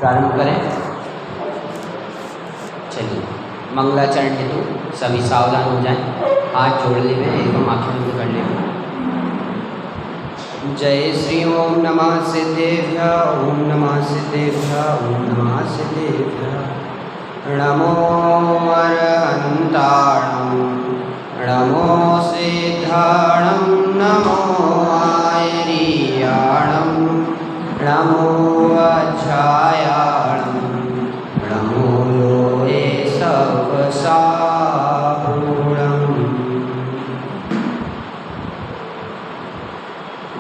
प्रारंभ करें। चलिए, मंगलाचरण हेतु सभी सावधान हो जाएं, हाथ जोड़ ले एवं आंखें बंद कर ले। जय श्री ओम नमः सिद्धेभ्यः, ओम नमः सिद्धेभ्यः, ओम नमः सिद्धेभ्यः। नमो अरहन्ताणं, नमो सिद्धाणं, नमो आयर्याणं, नमो अध्यायाणं, नमो लोये सर्वसापूर्णम्।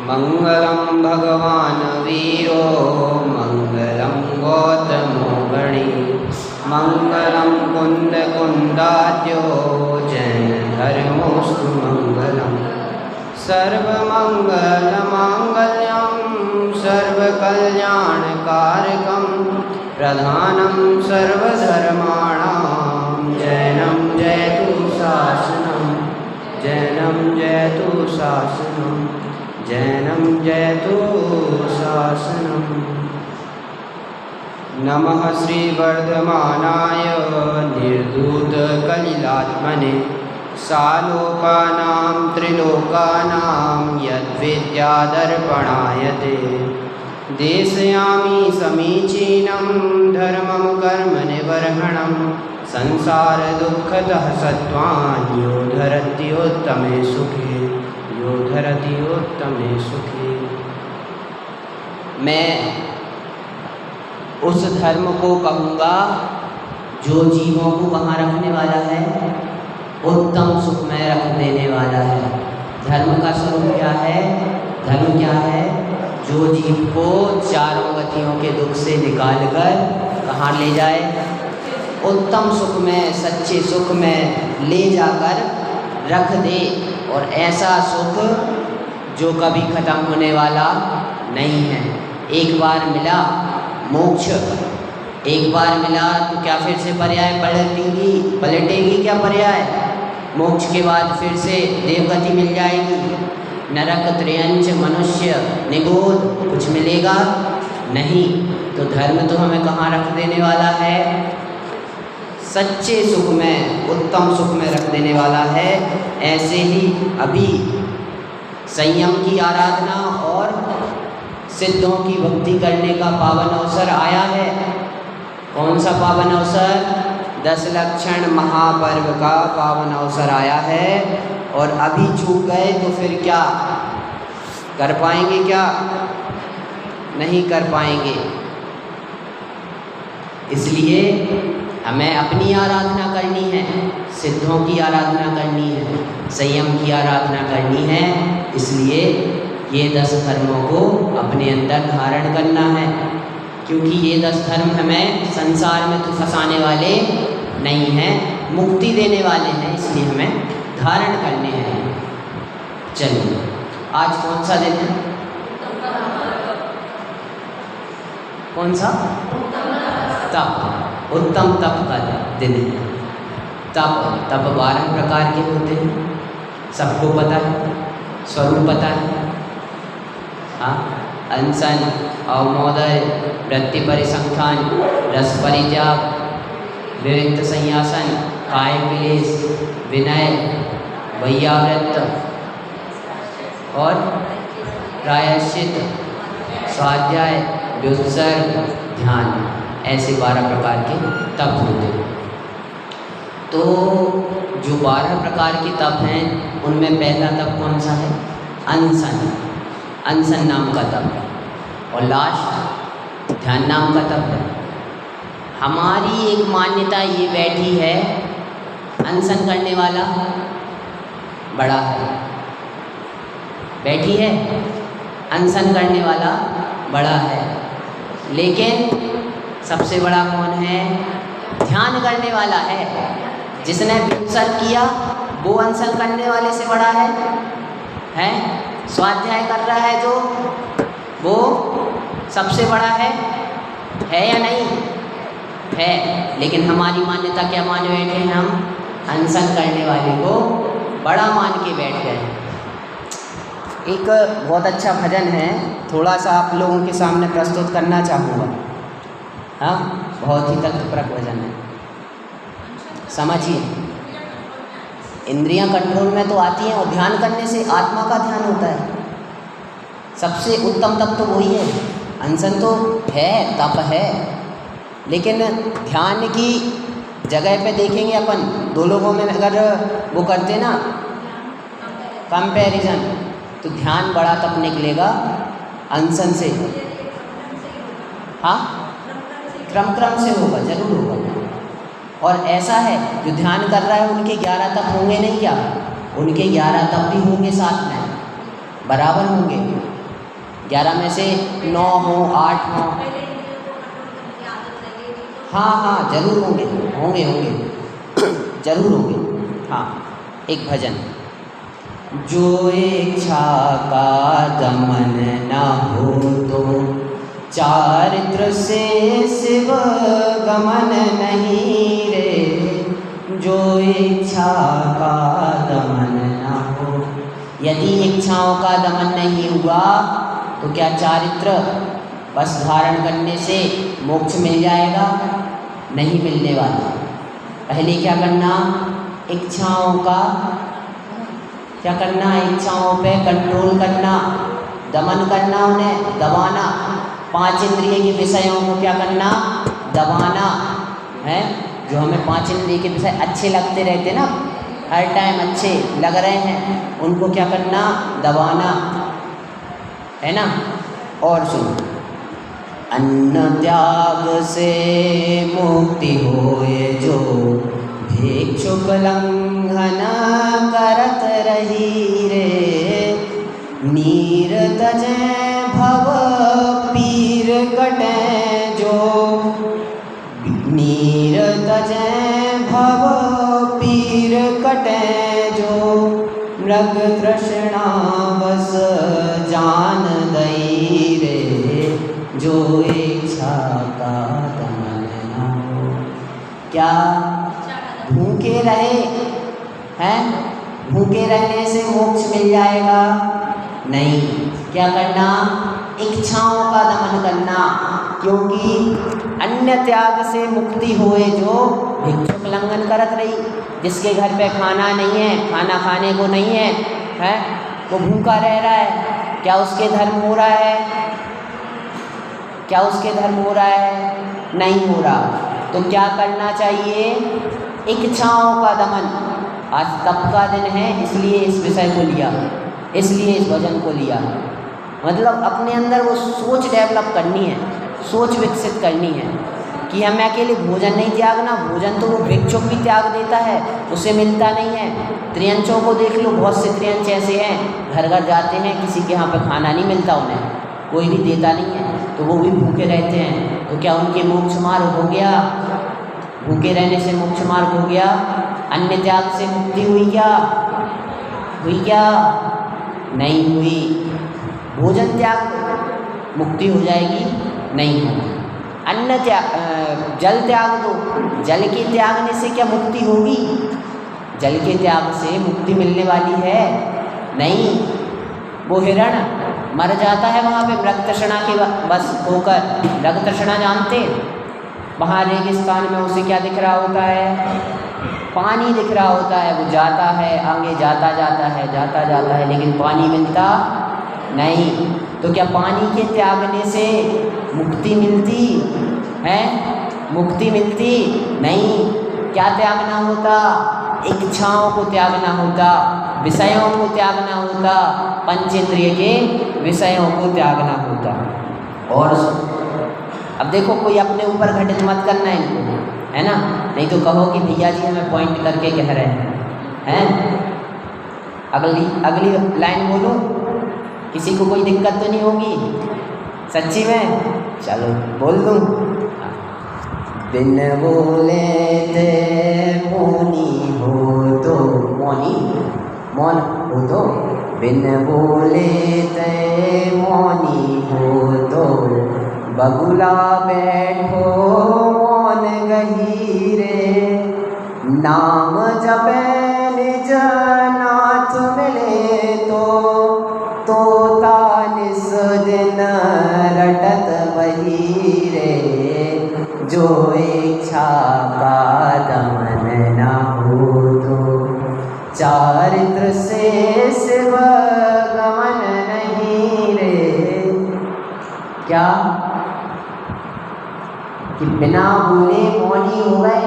मंगलम भगवान् वीरो, मंगलम गौतमो गणी, मंगलम कुंद कुंदाद्यो, जैन धर्मोस्तु मंगलम। सर्वमंगल मांगल्यं, सर्वकल्याणकारकं, प्रधानं सर्वधर्माणां, जैनं जयतु शासनं, जैनं जयतु शासनं, जैनं जयतु शासनम्। नमः श्रीवर्धमानाय निर्धूतकलिलात्मने, सालोकानां त्रिलोकानां यद्विद्यादर्पणायते। देशयामि समीचीनं धर्मं कर्म निवर्हणं, संसारदुःखतः सत्त्वान् योधरत्योत्तमे सुखे, योधरत्योत्तमे सुखे। मैं उस धर्म को कहूँगा जो जीवों को कहाँ रखने वाला है, उत्तम सुख में रख देने वाला है। धर्म का स्वरूप क्या है? धर्म क्या है? जो जीव को चारों गतियों के दुख से निकालकर कहाँ ले जाए? उत्तम सुख में, सच्चे सुख में ले जाकर रख दे। और ऐसा सुख जो कभी खत्म होने वाला नहीं है। एक बार मिला मोक्ष, एक बार मिला तो क्या फिर से पर्याय पलटेगी क्या पर्याय? मोक्ष के बाद फिर से देवगति मिल जाएगी? नरक त्रियंच मनुष्य निगोद कुछ मिलेगा नहीं। तो धर्म तो हमें कहाँ रख देने वाला है? सच्चे सुख में, उत्तम सुख में रख देने वाला है। ऐसे ही अभी संयम की आराधना और सिद्धों की भक्ति करने का पावन अवसर आया है। कौन सा पावन अवसर? 10 लक्षण महापर्व का पावन अवसर आया है। और अभी चूक गए तो फिर क्या कर पाएंगे? क्या नहीं कर पाएंगे। इसलिए हमें अपनी आराधना करनी है, सिद्धों की आराधना करनी है, संयम की आराधना करनी है। इसलिए ये 10 धर्मों को अपने अंदर धारण करना है, क्योंकि ये 10 धर्म हमें संसार में तो फंसाने वाले नहीं हैं, मुक्ति देने वाले हैं। इसलिए हमें धारण करने हैं। चलिए, आज कौन सा दिन है? कौन सा? तप, उत्तम तप का दिन है। तप 12 प्रकार के होते हैं, सबको पता है, स्वरूप पता है। हाँ, अनशन, अवमोदय, वृत्ति परिसंख्यान, रस परित्याग, विविक्त संयासन, काय क्लेश, विनय, वैयावृत्त और प्रायश्चित, स्वाध्याय, व्युत्सर्ग, ध्यान। ऐसे 12 प्रकार के तप होते हैं। तो जो 12 प्रकार के तप हैं उनमें पहला तप कौन सा है? अनशन, अनशन नाम का तप है। और लास्ट ध्यान नाम का तप है। हमारी एक मान्यता ये बैठी है, अनशन करने वाला बड़ा है, बैठी है, अनशन करने वाला बड़ा है। लेकिन सबसे बड़ा कौन है? ध्यान करने वाला है। जिसने व्युत्सर्ग किया वो अनशन करने वाले से बड़ा है। स्वाध्याय कर रहा है जो, वो सबसे बड़ा है या नहीं? है। लेकिन हमारी मान्यता क्या मान बैठे हैं? हम अनशन करने वाले को बड़ा मान के बैठ गए। एक बहुत अच्छा भजन है, थोड़ा सा आप लोगों के सामने प्रस्तुत करना चाहूँगा। हाँ, बहुत ही तथ्यपरक भजन है। समझिए, इंद्रियां कंट्रोल में तो आती हैं और ध्यान करने से आत्मा का ध्यान होता है। सबसे उत्तम तप तो वही है। अनशन तो है, तप है, लेकिन ध्यान की जगह पे देखेंगे अपन, दो लोगों में अगर वो करते ना कंपैरिजन, तो ध्यान बड़ा तप निकलेगा अनशन से। हाँ, क्रम क्रम से होगा, जरूर होगा। और ऐसा है, जो ध्यान कर रहा है उनके 11 तप होंगे नहीं क्या? उनके 11 तप भी होंगे साथ में, बराबर होंगे। 11 में से 9 हो, 8 हो। हाँ हाँ, जरूर होंगे, होंगे होंगे जरूर होंगे। हाँ, एक भजन, जो इच्छा का दमन न हो तो चारित्र से शिव गमन नहीं रे। जो इच्छा का दमन न हो, यदि इच्छाओं का दमन नहीं हुआ तो क्या चारित्र बस धारण करने से मोक्ष मिल जाएगा? नहीं मिलने वाला। पहले क्या करना? इच्छाओं का क्या करना? इच्छाओं पे कंट्रोल करना, दमन करना, उन्हें दबाना। 5 इंद्रिय के विषयों को क्या करना? दबाना है। जो हमें 5 इंद्रिय के विषय अच्छे लगते रहते ना, हर टाइम अच्छे लग रहे हैं, उनको क्या करना? दबाना है ना। और सुनो, अन्न त्याग से मुक्ति होए जो भिक्षुक लंघन करत रही रे। नीर तजै भव पीर कटे जो, नीर तजै भव पीर कटे जो। मृग तृष्णा बस जान दई रे। जो इच्छा का दमन न हो। क्या भूखे रहे हैं? भूखे रहने से मोक्ष मिल जाएगा? नहीं। क्या करना? इच्छाओं का दमन करना, क्योंकि अन्य त्याग से मुक्ति होए जो भिक्षुक लंघन करत रही। जिसके घर पे खाना नहीं है, खाना खाने को नहीं है, वो भूखा रह रहा है, क्या उसके धर्म हो रहा है? क्या उसके धर्म हो रहा है? नहीं हो रहा। तो क्या करना चाहिए? इच्छाओं का दमन। आज तप का दिन है, इसलिए इस विषय को लिया, इसलिए इस भजन को लिया। मतलब अपने अंदर वो सोच डेवलप करनी है, सोच विकसित करनी है कि हमें अकेले भोजन नहीं त्यागना। भोजन तो वो भिक्षुक भी त्याग देता है, उसे मिलता नहीं है। त्रियंचों को देख लो, बहुत से त्रियंच ऐसे हैं, घर घर जाते हैं, किसी के यहाँ पे खाना नहीं मिलता, उन्हें कोई भी देता नहीं है, तो वो भी भूखे रहते हैं। तो क्या उनके मोक्ष मार्ग हो गया? भूखे रहने से मोक्ष मार्ग हो गया? अन्य त्याग से मुक्ति हुई क्या? हुई क्या? नहीं हुई। भोजन त्याग मुक्ति हो जाएगी? नहीं होगी। अन्न त्याग, जल त्याग दो, जल के त्यागने से क्या मुक्ति होगी? जल के त्याग से मुक्ति मिलने वाली है? नहीं। वो हिरण मर जाता है वहाँ पे मृग तृष्णा के बस होकर। मृग तृष्णा जानते? वहाँ रेगिस्तान में उसे क्या दिख रहा होता है? पानी दिख रहा होता है। वो जाता है, आगे जाता जाता है, लेकिन पानी मिलता नहीं। तो क्या पानी के त्यागने से मुक्ति मिलती है? मुक्ति मिलती नहीं। क्या त्यागना होता? इच्छाओं को त्यागना होता, विषयों को त्यागना होता, पंचेंद्रिय के विषयों को त्यागना होता। और अब देखो, कोई अपने ऊपर घटित मत करना है इनको, है ना, नहीं तो कहो कि भैया जी हमें पॉइंट करके कह रहे हैं। अगली लाइन बोलो, किसी को कोई दिक्कत तो नहीं होगी? सच्ची में? चलो बोल दूँ। बिन बोले ते मौनी हो तो, मौन हो तो, बिन बोले ते मौनी हो तो, बगुला बैठो मौन गहीरे। नाम जपे निज नाथ मिले तो, तोता निस दिन रटत बही रे। इच्छा का दमन न हो तो चारित्र से शिव गमन नहीं रे। क्या कि बिना बोले मौनी हो गए,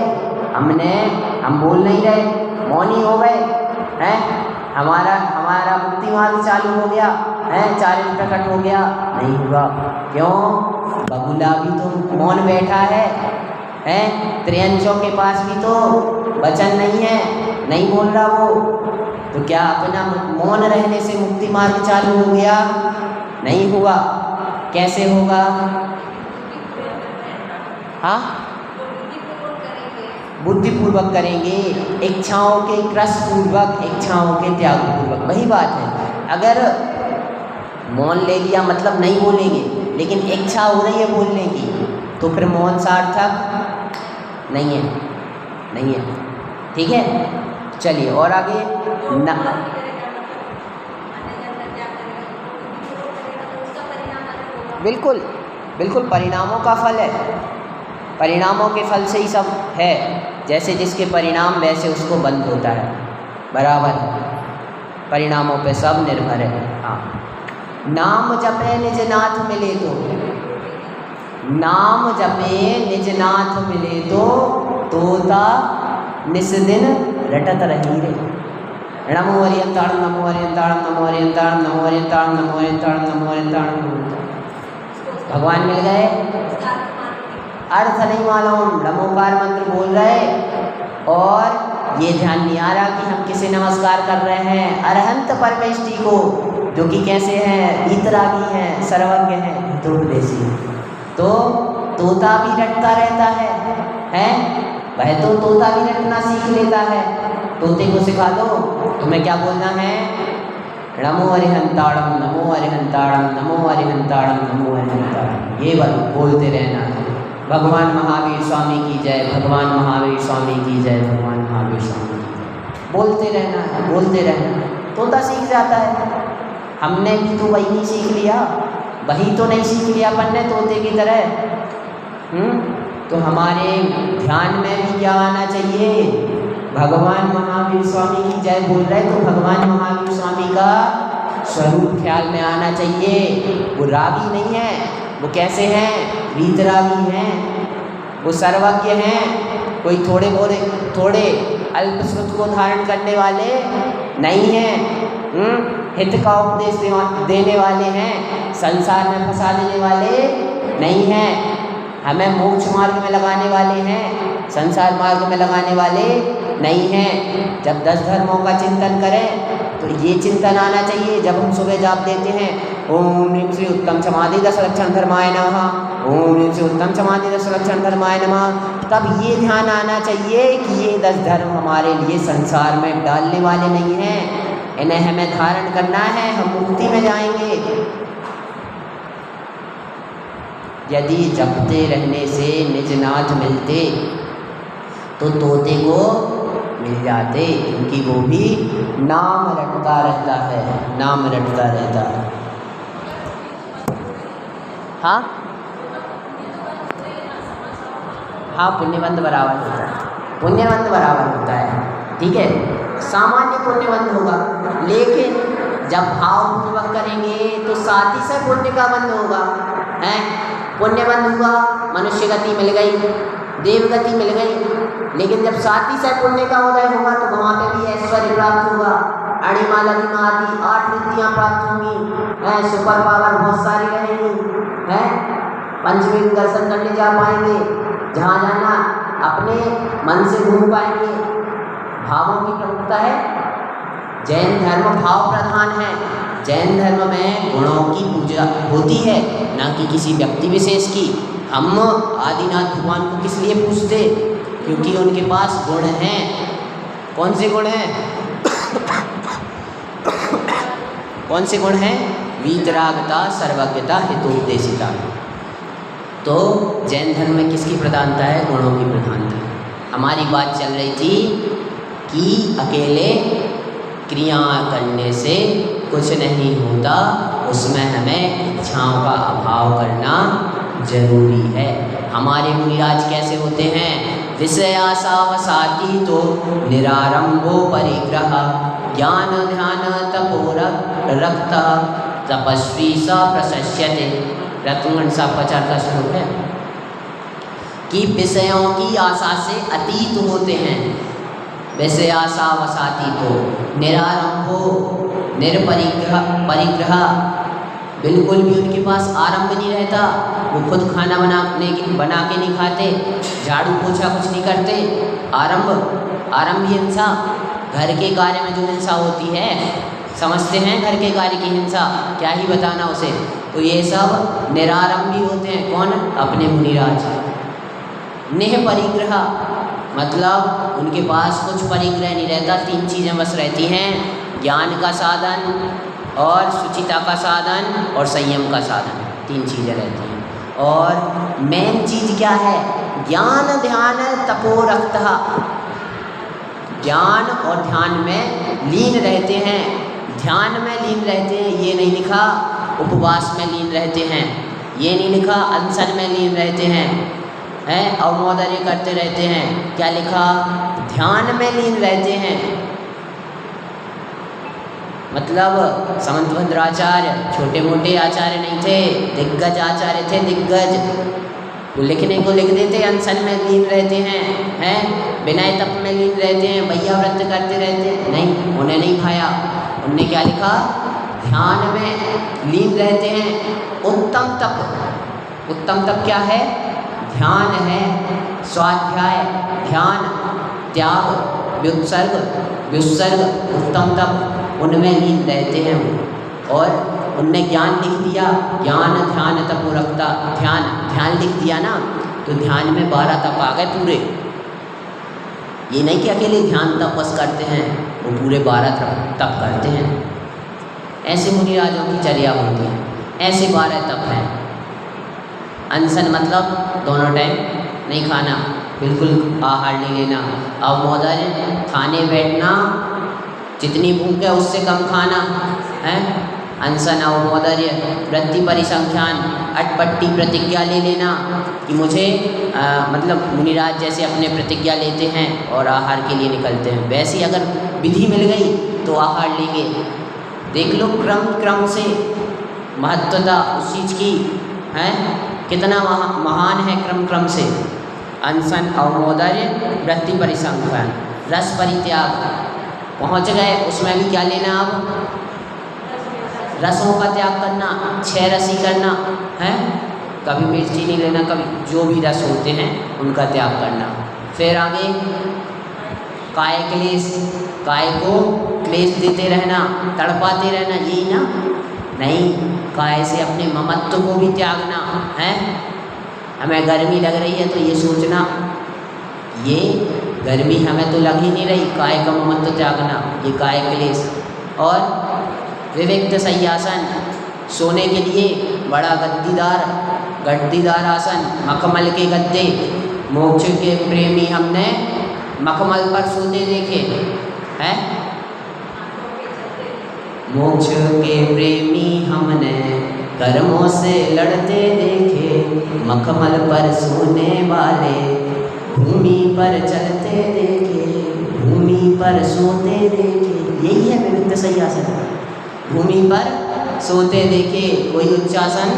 हम बोल नहीं रहे, मौनी हो गए हैं, हमारा मुक्ति मार्ग चालू हो गया है, चारित्र प्रकट हो गया, नहीं हुआ। क्यों? बगुला भी तो मौन बैठा है, त्रियंचों के पास भी तो वचन नहीं है, नहीं बोल रहा वो, तो क्या अपना मौन रहने से मुक्ति मार्ग चालू हो गया? नहीं हुआ। कैसे होगा? हाँ, बुद्धिपूर्वक करेंगे, इच्छाओं के क्रस पूर्वक, इच्छाओं के त्याग पूर्वक। वही बात है, अगर मौन ले लिया मतलब नहीं बोलेंगे, लेकिन इच्छा हो रही है बोलने की, तो फिर मौन सार्थक नहीं है, नहीं है। ठीक है, चलिए और आगे बिल्कुल बिल्कुल परिणामों का फल है, परिणामों के फल से ही सब है, जैसे जिसके परिणाम वैसे उसको बंद होता है, बराबर परिणामों पे सब निर्भर है। हाँ, नाम जपे निज नाथ मिले तो, नाम जपे निज नाथ मिले तो तोता निस दिन रटत रही रे। नमो हरियंताणं नमो हरियंताणं नमो हरियंताणं नमो हरियंताणं नमो हरियंताणं नमो हरियंताणं। भगवान मिल गए, अर्थ नहीं मालूम, नमोकार मंत्र बोल रहे और ये ध्यान नहीं आ रहा कि हम किसे नमस्कार कर रहे हैं, अरहंत परमेष्टि को, जो कि कैसे हैं, वीतरागी हैं, सर्वज्ञ हैं, हितोपदेशी। तो तोता भी रटता रहता है? वह तो तोता भी रटना सीख लेता है, तोते को सिखा दो तुम्हें क्या बोलना है, नमो हरिहंताणं नमो हरिहंताणं नमो हरिहंताणं नमो हरिहंताणं, ये बोलते रहना है। भगवान महावीर स्वामी की जय, भगवान महावीर स्वामी की जय, भगवान महावीर स्वामी की जय, बोलते रहना है, बोलते रहना, तोता सीख जाता है। हमने भी तो वही नहीं सीख लिया, वही तो नहीं सीख लिया अपन ने तोते की तरह। तो हमारे ध्यान में भी क्या आना चाहिए, भगवान महावीर स्वामी की जय बोल रहे तो भगवान महावीर स्वामी का स्वरूप ख्याल में आना चाहिए। वो रागी नहीं है, वो कैसे हैं, वीतरागी हैं, वो सर्वज्ञ हैं, कोई थोड़े अल्पश्रुत को धारण करने वाले नहीं हैं, हित का उपदेश देने वाले हैं, संसार में फंसा देने वाले नहीं हैं, हमें मोक्ष मार्ग में लगाने वाले हैं, संसार मार्ग में लगाने वाले नहीं हैं। जब 10 धर्मों का चिंतन करें तो ये चिंतन आना चाहिए, जब हम सुबह जाप देते हैं ओम ह्रीं श्री उत्तम समाधि 10 लक्षण धर्माय नमः, ओम ह्रीं श्री उत्तम समाधि 10 लक्षण धर्माय नमः, तब ये ध्यान आना चाहिए कि ये 10 धर्म हमारे लिए संसार में डालने वाले नहीं हैं, इन्हें हमें धारण करना है, हम मुक्ति में जाएंगे। यदि जपते रहने से निजनाथ मिलते तो तोते को मिल जाते, क्योंकि वो भी नाम रटता रहता है, नाम रटता रहता है। हाँ हाँ, पुण्यबंध बराबर होता है, पुण्यबंध बराबर होता है, ठीक है, सामान्य पुण्यबंध होगा, लेकिन जब भावपूर्वक करेंगे तो साथ ही साथ पुण्य का बंध होगा। पुण्यबंध हुआ, मनुष्य गति मिल गई, देव गति मिल गई, लेकिन जब साथ ही साथ पुण्य का उदय होगा तो वहाँ पे भी ऐश्वर्य प्राप्त होगा, अणिमा लघिमा आदि 8 रिद्धियाँ प्राप्त होंगी, सुपर पावर बहुत सारी रहेंगी, पंचमें दर्शन करने जा पाएंगे, जहाँ जाना अपने मन से घूम पाएंगे। भावों की प्रमुखता है, जैन धर्म भाव प्रधान है, जैन धर्म में गुणों की पूजा होती है, ना कि किसी व्यक्ति विशेष की। हम आदिनाथ भगवान को किस लिए पूजते, क्योंकि उनके पास गुण हैं। कौन से गुण हैं? कौन से गुण हैं? वीतरागता, सर्वज्ञता, हितोपदेशिता। तो जैन धर्म में किसकी प्रधानता है? गुणों की प्रधानता। हमारी बात चल रही थी कि अकेले क्रिया करने से कुछ नहीं होता, उसमें हमें इच्छाओं का अभाव करना जरूरी है। हमारे मुनिराज कैसे होते हैं? विषयासावसाती तो निरारंभो परिग्रह ज्ञान ध्यान तपोर रक्त तपस्वी स प्रशस्यते। रत्नगण साहब का 4 का श्लोक है कि विषयों की आशा से अतीत होते हैं। विषयासावसाती तो निरारंभो परिग्रह, बिल्कुल भी उनके पास आरंभ नहीं रहता। वो खुद खाना बना के नहीं खाते, झाड़ू पोछा कुछ नहीं करते। आरंभ हिंसा, घर के कार्य में जो हिंसा होती है, समझते हैं घर के कार्य की हिंसा, क्या ही बताना उसे। तो ये सब निरारंभी होते हैं। कौन? अपने मुनिराज। निह परिग्रह मतलब उनके पास कुछ परिग्रह नहीं रहता, 3 चीज़ें बस रहती हैं, ज्ञान का साधन और शुचिता का साधन और संयम का साधन, 3 चीज़ें रहती हैं। और मेन चीज़ क्या है? ज्ञान ध्यान तपोरक्तः, ज्ञान और ध्यान में लीन रहते हैं। ध्यान में लीन रहते हैं, ये नहीं लिखा उपवास में लीन रहते हैं, ये नहीं लिखा अनशन में लीन रहते हैं, अवमोदर्य करते रहते हैं। क्या लिखा? ध्यान में लीन रहते हैं। मतलब समंतभद्राचार्य छोटे मोटे आचार्य नहीं थे, दिग्गज आचार्य थे, दिग्गज। वो लिखने को लिख देते, अनशन में लीन रहते हैं, विनय तप में लीन रहते हैं, भैया व्रत करते रहते हैं। नहीं, उन्हें नहीं खाया। उनने क्या लिखा? ध्यान में लीन रहते हैं। उत्तम तप, उत्तम तप क्या है? ध्यान है, स्वाध्याय, ध्यान, त्याग, व्युत्सर्ग, उत्तम तप, उनमें लीन रहते हैं वो। और उनने ज्ञान लिख दिया, ज्ञान ध्यान तपोरक्ता, ध्यान लिख दिया ना, तो ध्यान में 12 तप आ गए पूरे। ये नहीं कि अकेले ध्यान तप बस करते हैं, वो पूरे 12 तप करते हैं। ऐसे मुनिराजों की चर्या होती है, ऐसे 12 तप हैं। अनशन मतलब दोनों टाइम नहीं खाना, बिल्कुल आहार नहीं लेना। अवमोदर्य खाने बैठना, जितनी भूख है उससे कम खाना है। अनशन अवमोदर्य। वृत्ति परिसंख्यान, अटपट्टी प्रतिज्ञा ले लेना कि मुझे मतलब मुनिराज जैसे अपने प्रतिज्ञा लेते हैं और आहार के लिए निकलते हैं, वैसी अगर विधि मिल गई तो आहार लेंगे। देख लो क्रम से महत्वता उस चीज़ की है, कितना महान है क्रम से। अनशन अवमोदर्य, वृत्ति परिसंख्यान, रस परित्याग, पहुँच गए उसमें भी क्या लेना? अब रसों का त्याग करना, 6 रसी करना है। कभी मिर्ची नहीं लेना, कभी जो भी रस होते हैं उनका त्याग करना। फिर आगे काय क्लेश, काय को क्लेश देते रहना, तड़पाते रहना, यही ना? नहीं, काय से अपने ममत्व को भी त्यागना है। हमें गर्मी लग रही है तो ये सोचना, ये गर्मी हमें तो लग ही नहीं रही, काय का ममत्व त्यागना, ये काय क्लेश। और विविक्त सय्यासन, सोने के लिए बड़ा गद्दीदार आसन, मखमल के गद्दे। मोक्ष के प्रेमी हमने मखमल पर सोते देखे हैं। मोक्ष के प्रेमी हमने कर्मों से लड़ते देखे, मखमल पर सोने वाले भूमि पर चलते देखे, भूमि पर सोते देखे। यही है विविक्त सय्यासन, भूमि पर सोते देखे। कोई उच्चासन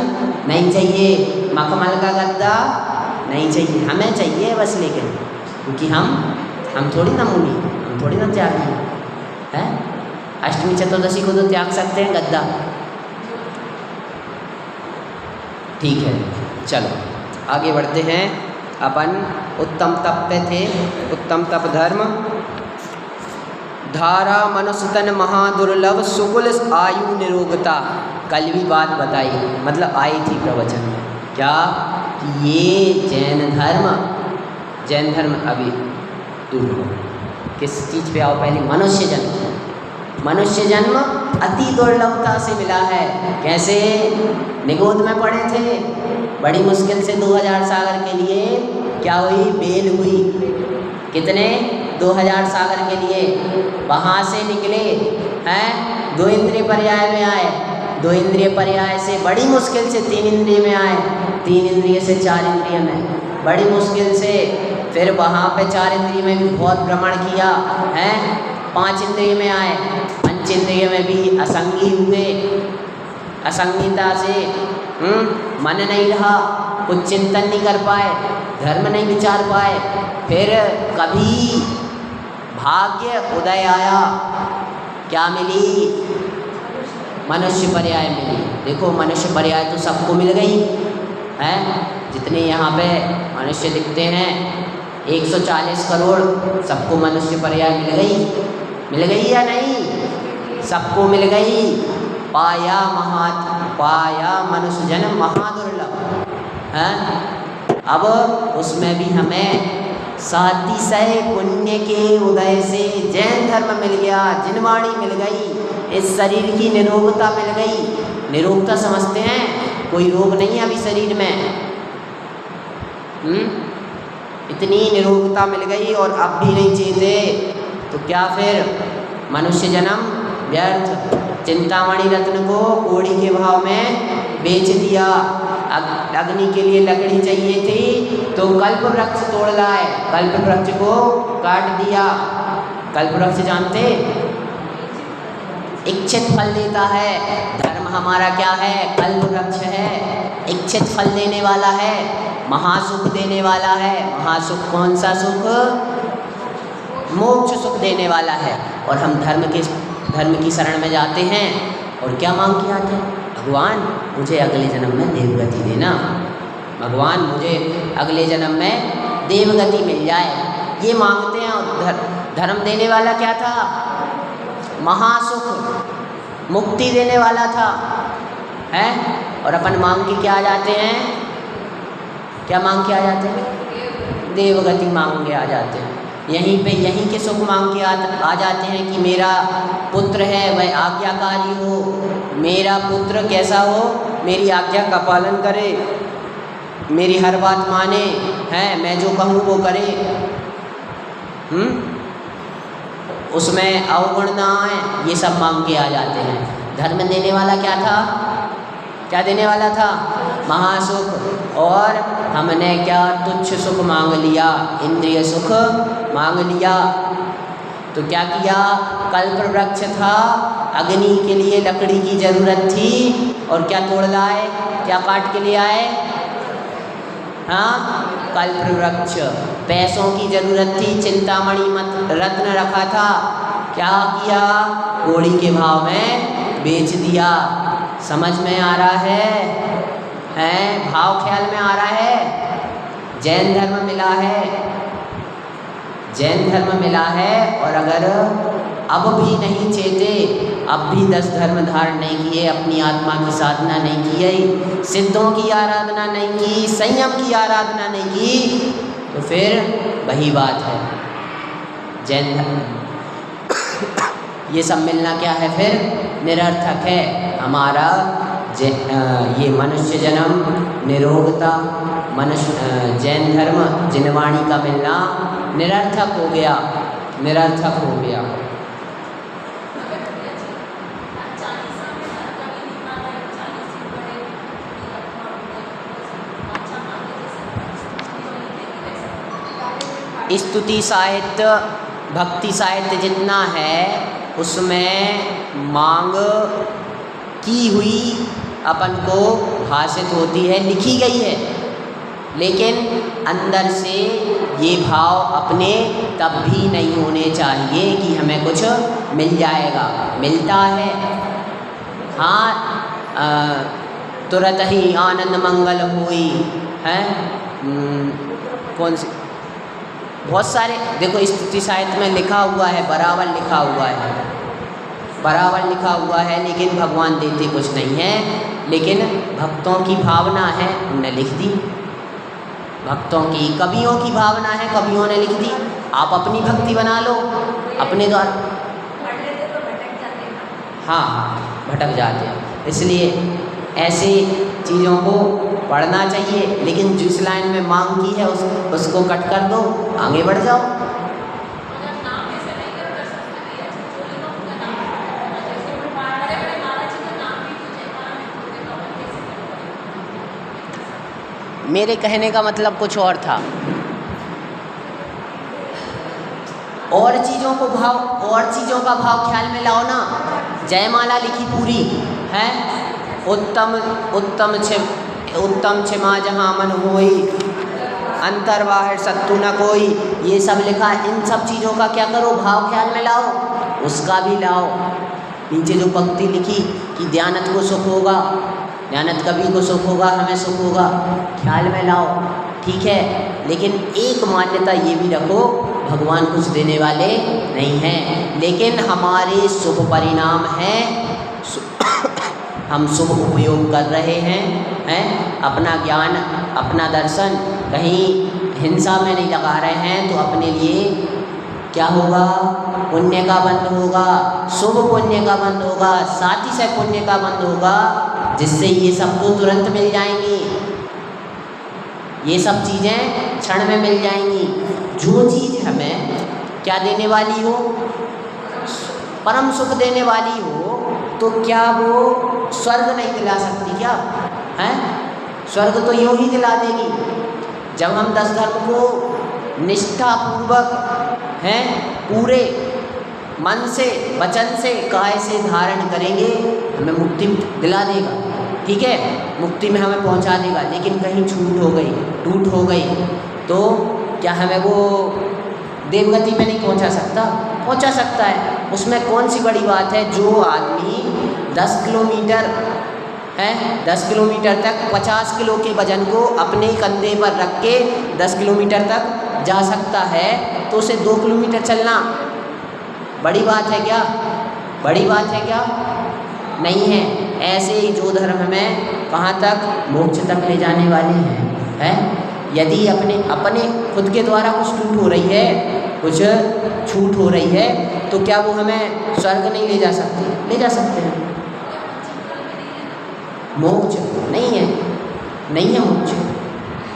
नहीं चाहिए, मखमल का गद्दा नहीं चाहिए, हमें चाहिए बस। लेकिन क्योंकि हम थोड़ी ना मुनि, हम थोड़ी ना त्यागी है। अष्टमी चतुर्दशी को तो त्याग सकते हैं गद्दा। ठीक है, चलो आगे बढ़ते हैं। अपन उत्तम तप पे थे, उत्तम तप धर्म। धारा मनुष्य तन महादुर्लभ, सुकुल आयु निरोगता। कल भी बात बताई, मतलब आई थी प्रवचन में, क्या कि ये जैन धर्म अभी दूर हो। किस चीज़ पे आओ? पहले मनुष्य जन्म। मनुष्य जन्म अति दुर्लभता से मिला है। कैसे? निगोद में पड़े थे, बड़ी मुश्किल से 2000 सागर के लिए क्या हुई? बेल हुई। कितने? 2000 सागर के लिए। वहाँ से निकले हैं, 2 इंद्रिय पर्याय में आए, 2 इंद्रिय पर्याय से बड़ी मुश्किल से 3 इंद्रिय में आए, 3 इंद्रिय से 4 इंद्रिय में, बड़ी मुश्किल से फिर वहाँ पे 4 इंद्रिय में भी बहुत भ्रमण किया है, 5 इंद्रिय में आए, 5 इंद्रिय में भी असंगी हुए, असंगीता से मन नहीं रहा, कुछ चिंतन नहीं कर पाए, धर्म नहीं विचार पाए। फिर कभी भाग्य उदय आया, क्या मिली? मनुष्य पर्याय मिली। देखो मनुष्य पर्याय तो सबको मिल गई है, जितने यहाँ पे मनुष्य दिखते हैं 140 करोड़, सबको मनुष्य पर्याय मिल गई या नहीं? सबको मिल गई। पाया मनुष्य जन्म महादुर्लभ है। अब उसमें भी हमें सातिशय पुण्य के उदय से जैन धर्म मिल गया, जिनवाणी मिल गई, इस शरीर की निरोगता मिल गई। निरोगता समझते हैं, कोई रोग नहीं है अभी शरीर में, इतनी निरोगता मिल गई और अब भी नहीं चेते तो क्या फिर मनुष्य जन्म व्यर्थ। चिंतामणि रत्न को कोड़ी के भाव में बेच दिया। अग्नि के लिए लकड़ी चाहिए थी तो कल्प वृक्ष तोड़ लाए, कल्प वृक्ष को काट दिया। कल्प वृक्ष जानते? इच्छित फल देता है। धर्म हमारा क्या है? कल्प वृक्ष है, इच्छित फल देने वाला है, महासुख देने वाला है। महासुख कौन सा सुख? मोक्ष सुख देने वाला है। और हम धर्म की शरण में जाते हैं और क्या मांग के आते हैं? भगवान मुझे अगले जन्म में देवगति देना, भगवान मुझे अगले जन्म में देवगति मिल जाए, ये मांगते हैं। और धर्म देने वाला क्या था? महासुख मुक्ति देने वाला था है। और अपन मांग के क्या आ जाते हैं? क्या मांग के आ जाते हैं? देवगति मांग के आ जाते हैं। यहीं के सुख मांग के आ जाते हैं कि मेरा पुत्र है वह आज्ञाकारी हो, मेरा पुत्र कैसा हो? मेरी आज्ञा का पालन करे, मेरी हर बात माने, हैं मैं जो कहूँ वो करे, उसमें अवगुण ना आए, ये सब मांग के आ जाते हैं। धर्म देने वाला क्या था? क्या देने वाला था? महासुख। और हमने क्या? तुच्छ सुख मांग लिया, इंद्रिय सुख मांग लिया। तो क्या किया? कल्प वृक्ष था, अग्नि के लिए लकड़ी की जरूरत थी और क्या तोड़ लाए? क्या काट के ले आए? हाँ, कल्प वृक्ष। पैसों की जरूरत थी, चिंतामणि रत्न रखा था, क्या किया? कोड़ी के भाव में बेच दिया। समझ में आ रहा है? भाव ख्याल में आ रहा है? जैन धर्म मिला है, जैन धर्म मिला है। और अगर अब भी नहीं चेते, अब भी 10 धर्म धारण नहीं किए, अपनी आत्मा की साधना नहीं की, सिद्धों की आराधना नहीं की, संयम की आराधना नहीं की, तो फिर वही बात है जैन धर्म ये सब मिलना क्या है? फिर निरर्थक है। हमारा ये मनुष्य जन्म, निरोगता, जैन धर्म, जिनवाणी का मिलना निरर्थक हो गया, निरर्थक हो गया। स्तुति साहित्य, भक्ति साहित्य जितना है उसमें मांग की हुई अपन को भाषित होती है, लिखी गई है, लेकिन अंदर से ये भाव अपने तब भी नहीं होने चाहिए कि हमें कुछ मिल जाएगा। मिलता है हाँ, तुरंत ही आनंद मंगल हुई है। कौन सी बहुत सारे देखो स्तुति साहित्य में लिखा हुआ है, बराबर लिखा हुआ है, बराबर लिखा हुआ है, लेकिन भगवान देते कुछ नहीं है। लेकिन भक्तों की भावना है, उनने लिख दी। भक्तों की, कवियों की भावना है, कवियों ने लिख दी। आप अपनी भक्ति बना लो अपने द्वारा। हाँ, भटक जाते हैं। इसलिए ऐसी चीज़ों को पढ़ना चाहिए, लेकिन जिस लाइन में मांग की है उसको कट कर दो, आगे बढ़ जाओ। मेरे कहने का मतलब कुछ और था। और चीज़ों का भाव ख्याल में लाओ ना। जयमाला लिखी पूरी है, उत्तम क्षमा जहाँ मन होई, अंतर बाहर सत्तु न कोई, ये सब लिखा। इन सब चीज़ों का क्या करो, भाव ख्याल में लाओ, उसका भी लाओ। नीचे जो पंक्ति लिखी कि ध्यानत को सुख होगा, ध्यानत कवि को सुख होगा, हमें सुख होगा, ख्याल में लाओ, ठीक है। लेकिन एक मान्यता ये भी रखो, भगवान कुछ देने वाले नहीं हैं, लेकिन हमारे शुभ परिणाम हैं, हम शुभ उपयोग कर रहे हैं, अपना ज्ञान, अपना दर्शन कहीं हिंसा में नहीं लगा रहे हैं, तो अपने लिए क्या होगा, पुण्य का बंध होगा, शुभ पुण्य का बंध होगा, साथ ही से पुण्य का बंध होगा, जिससे ये सब तो तुरंत मिल जाएंगी, ये सब चीज़ें क्षण में मिल जाएंगी। जो चीज़ हमें क्या देने वाली हो, परम सुख देने वाली हो, तो क्या वो स्वर्ग नहीं दिला सकती क्या, हैं? स्वर्ग तो यूँ ही दिला देगी। जब हम 10 धर्म को निष्ठापूर्वक हैं, पूरे मन से, वचन से, काय से धारण करेंगे, हमें मुक्ति दिला देगा, ठीक है, मुक्ति में हमें पहुंचा देगा। लेकिन कहीं छूट हो गई, टूट हो गई, तो क्या हमें वो देवगति में नहीं पहुंचा सकता? पहुंचा सकता है। उसमें कौन सी बड़ी बात है, जो आदमी 10 किलोमीटर है, 10 किलोमीटर तक 50 किलो के वजन को अपने कंधे पर रख के 10 किलोमीटर तक जा सकता है, तो उसे 2 किलोमीटर चलना बड़ी बात है क्या? बड़ी बात है क्या? नहीं है। ऐसे ही जो धर्म हमें कहाँ तक, मोक्ष तक ले जाने वाले हैं। यदि अपने खुद के द्वारा कुछ टूट हो रही है, कुछ छूट हो रही है, तो क्या वो हमें स्वर्ग नहीं ले जा सकते? ले जा सकते हैं। मोक्ष नहीं है, नहीं है मोक्ष।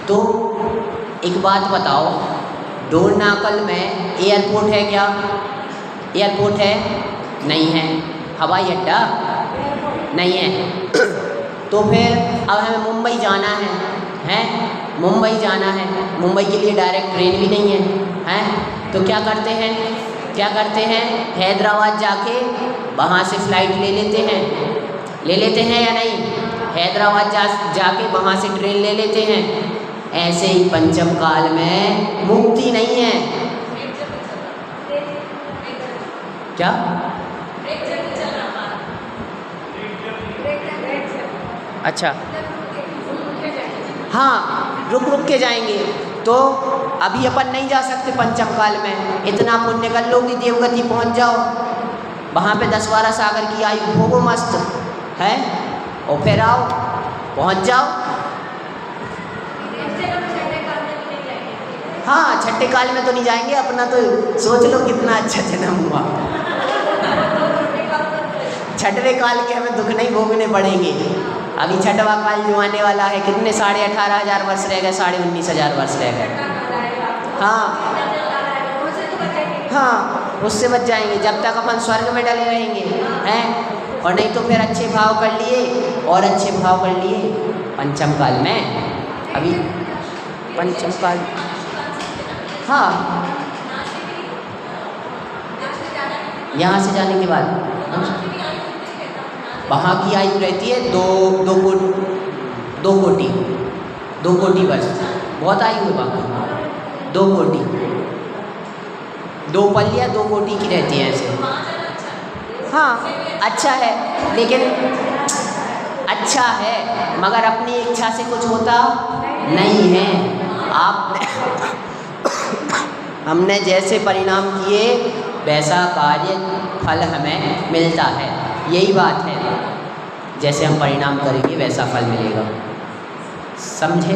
तो एक बात बताओ, डोरनाकल में एयरपोर्ट है क्या? एयरपोर्ट है? नहीं है। हवाई अड्डा? नहीं है। तो फिर अब हमें मुंबई जाना है, मुंबई जाना है, मुंबई के लिए डायरेक्ट ट्रेन भी नहीं है, तो क्या करते हैं, हैदराबाद जाके वहाँ से फ़्लाइट ले लेते हैं या नहीं? हैदराबाद जाके वहाँ से ट्रेन ले लेते हैं। ऐसे ही पंचम काल में मुक्ति नहीं है। क्या? अच्छा, हाँ, रुक के जाएंगे। तो अभी अपन नहीं जा सकते पंचम काल में, इतना पुण्य कर लो कि देवगति पहुंच जाओ, वहाँ पे 10-12 सागर की आयु भोगो मस्त है, और फिर आओ, पहुँच जाओ। हाँ, छठे काल में तो नहीं जाएंगे, अपना तो सोच लो कितना अच्छा जन्म हुआ। छठवें काल के हमें दुख नहीं भोगने पड़ेंगे। अभी छठवां काल जो आने वाला है, कितने 18,500 वर्ष रह गए, 19,500 वर्ष रह गए। हाँ, उससे बच जाएंगे जब तक अपन स्वर्ग में डले रहेंगे, हैं? और नहीं तो फिर अच्छे भाव कर लिए, और अच्छे भाव कर लिए पंचम काल में। अभी पंचम काल, हाँ, यहाँ से जाने के बाद वहाँ की आयु रहती है 2 कोटि वर्ष। बहुत आयु है वहाँ, 2 कोटि, 2 पल या 2 कोटि की रहती है ऐसे। हाँ, अच्छा है, लेकिन अच्छा है, मगर अपनी इच्छा से कुछ होता नहीं है। हमने जैसे परिणाम किए वैसा कार्य फल हमें मिलता है, यही बात है। जैसे हम परिणाम करेंगे वैसा फल मिलेगा, समझे?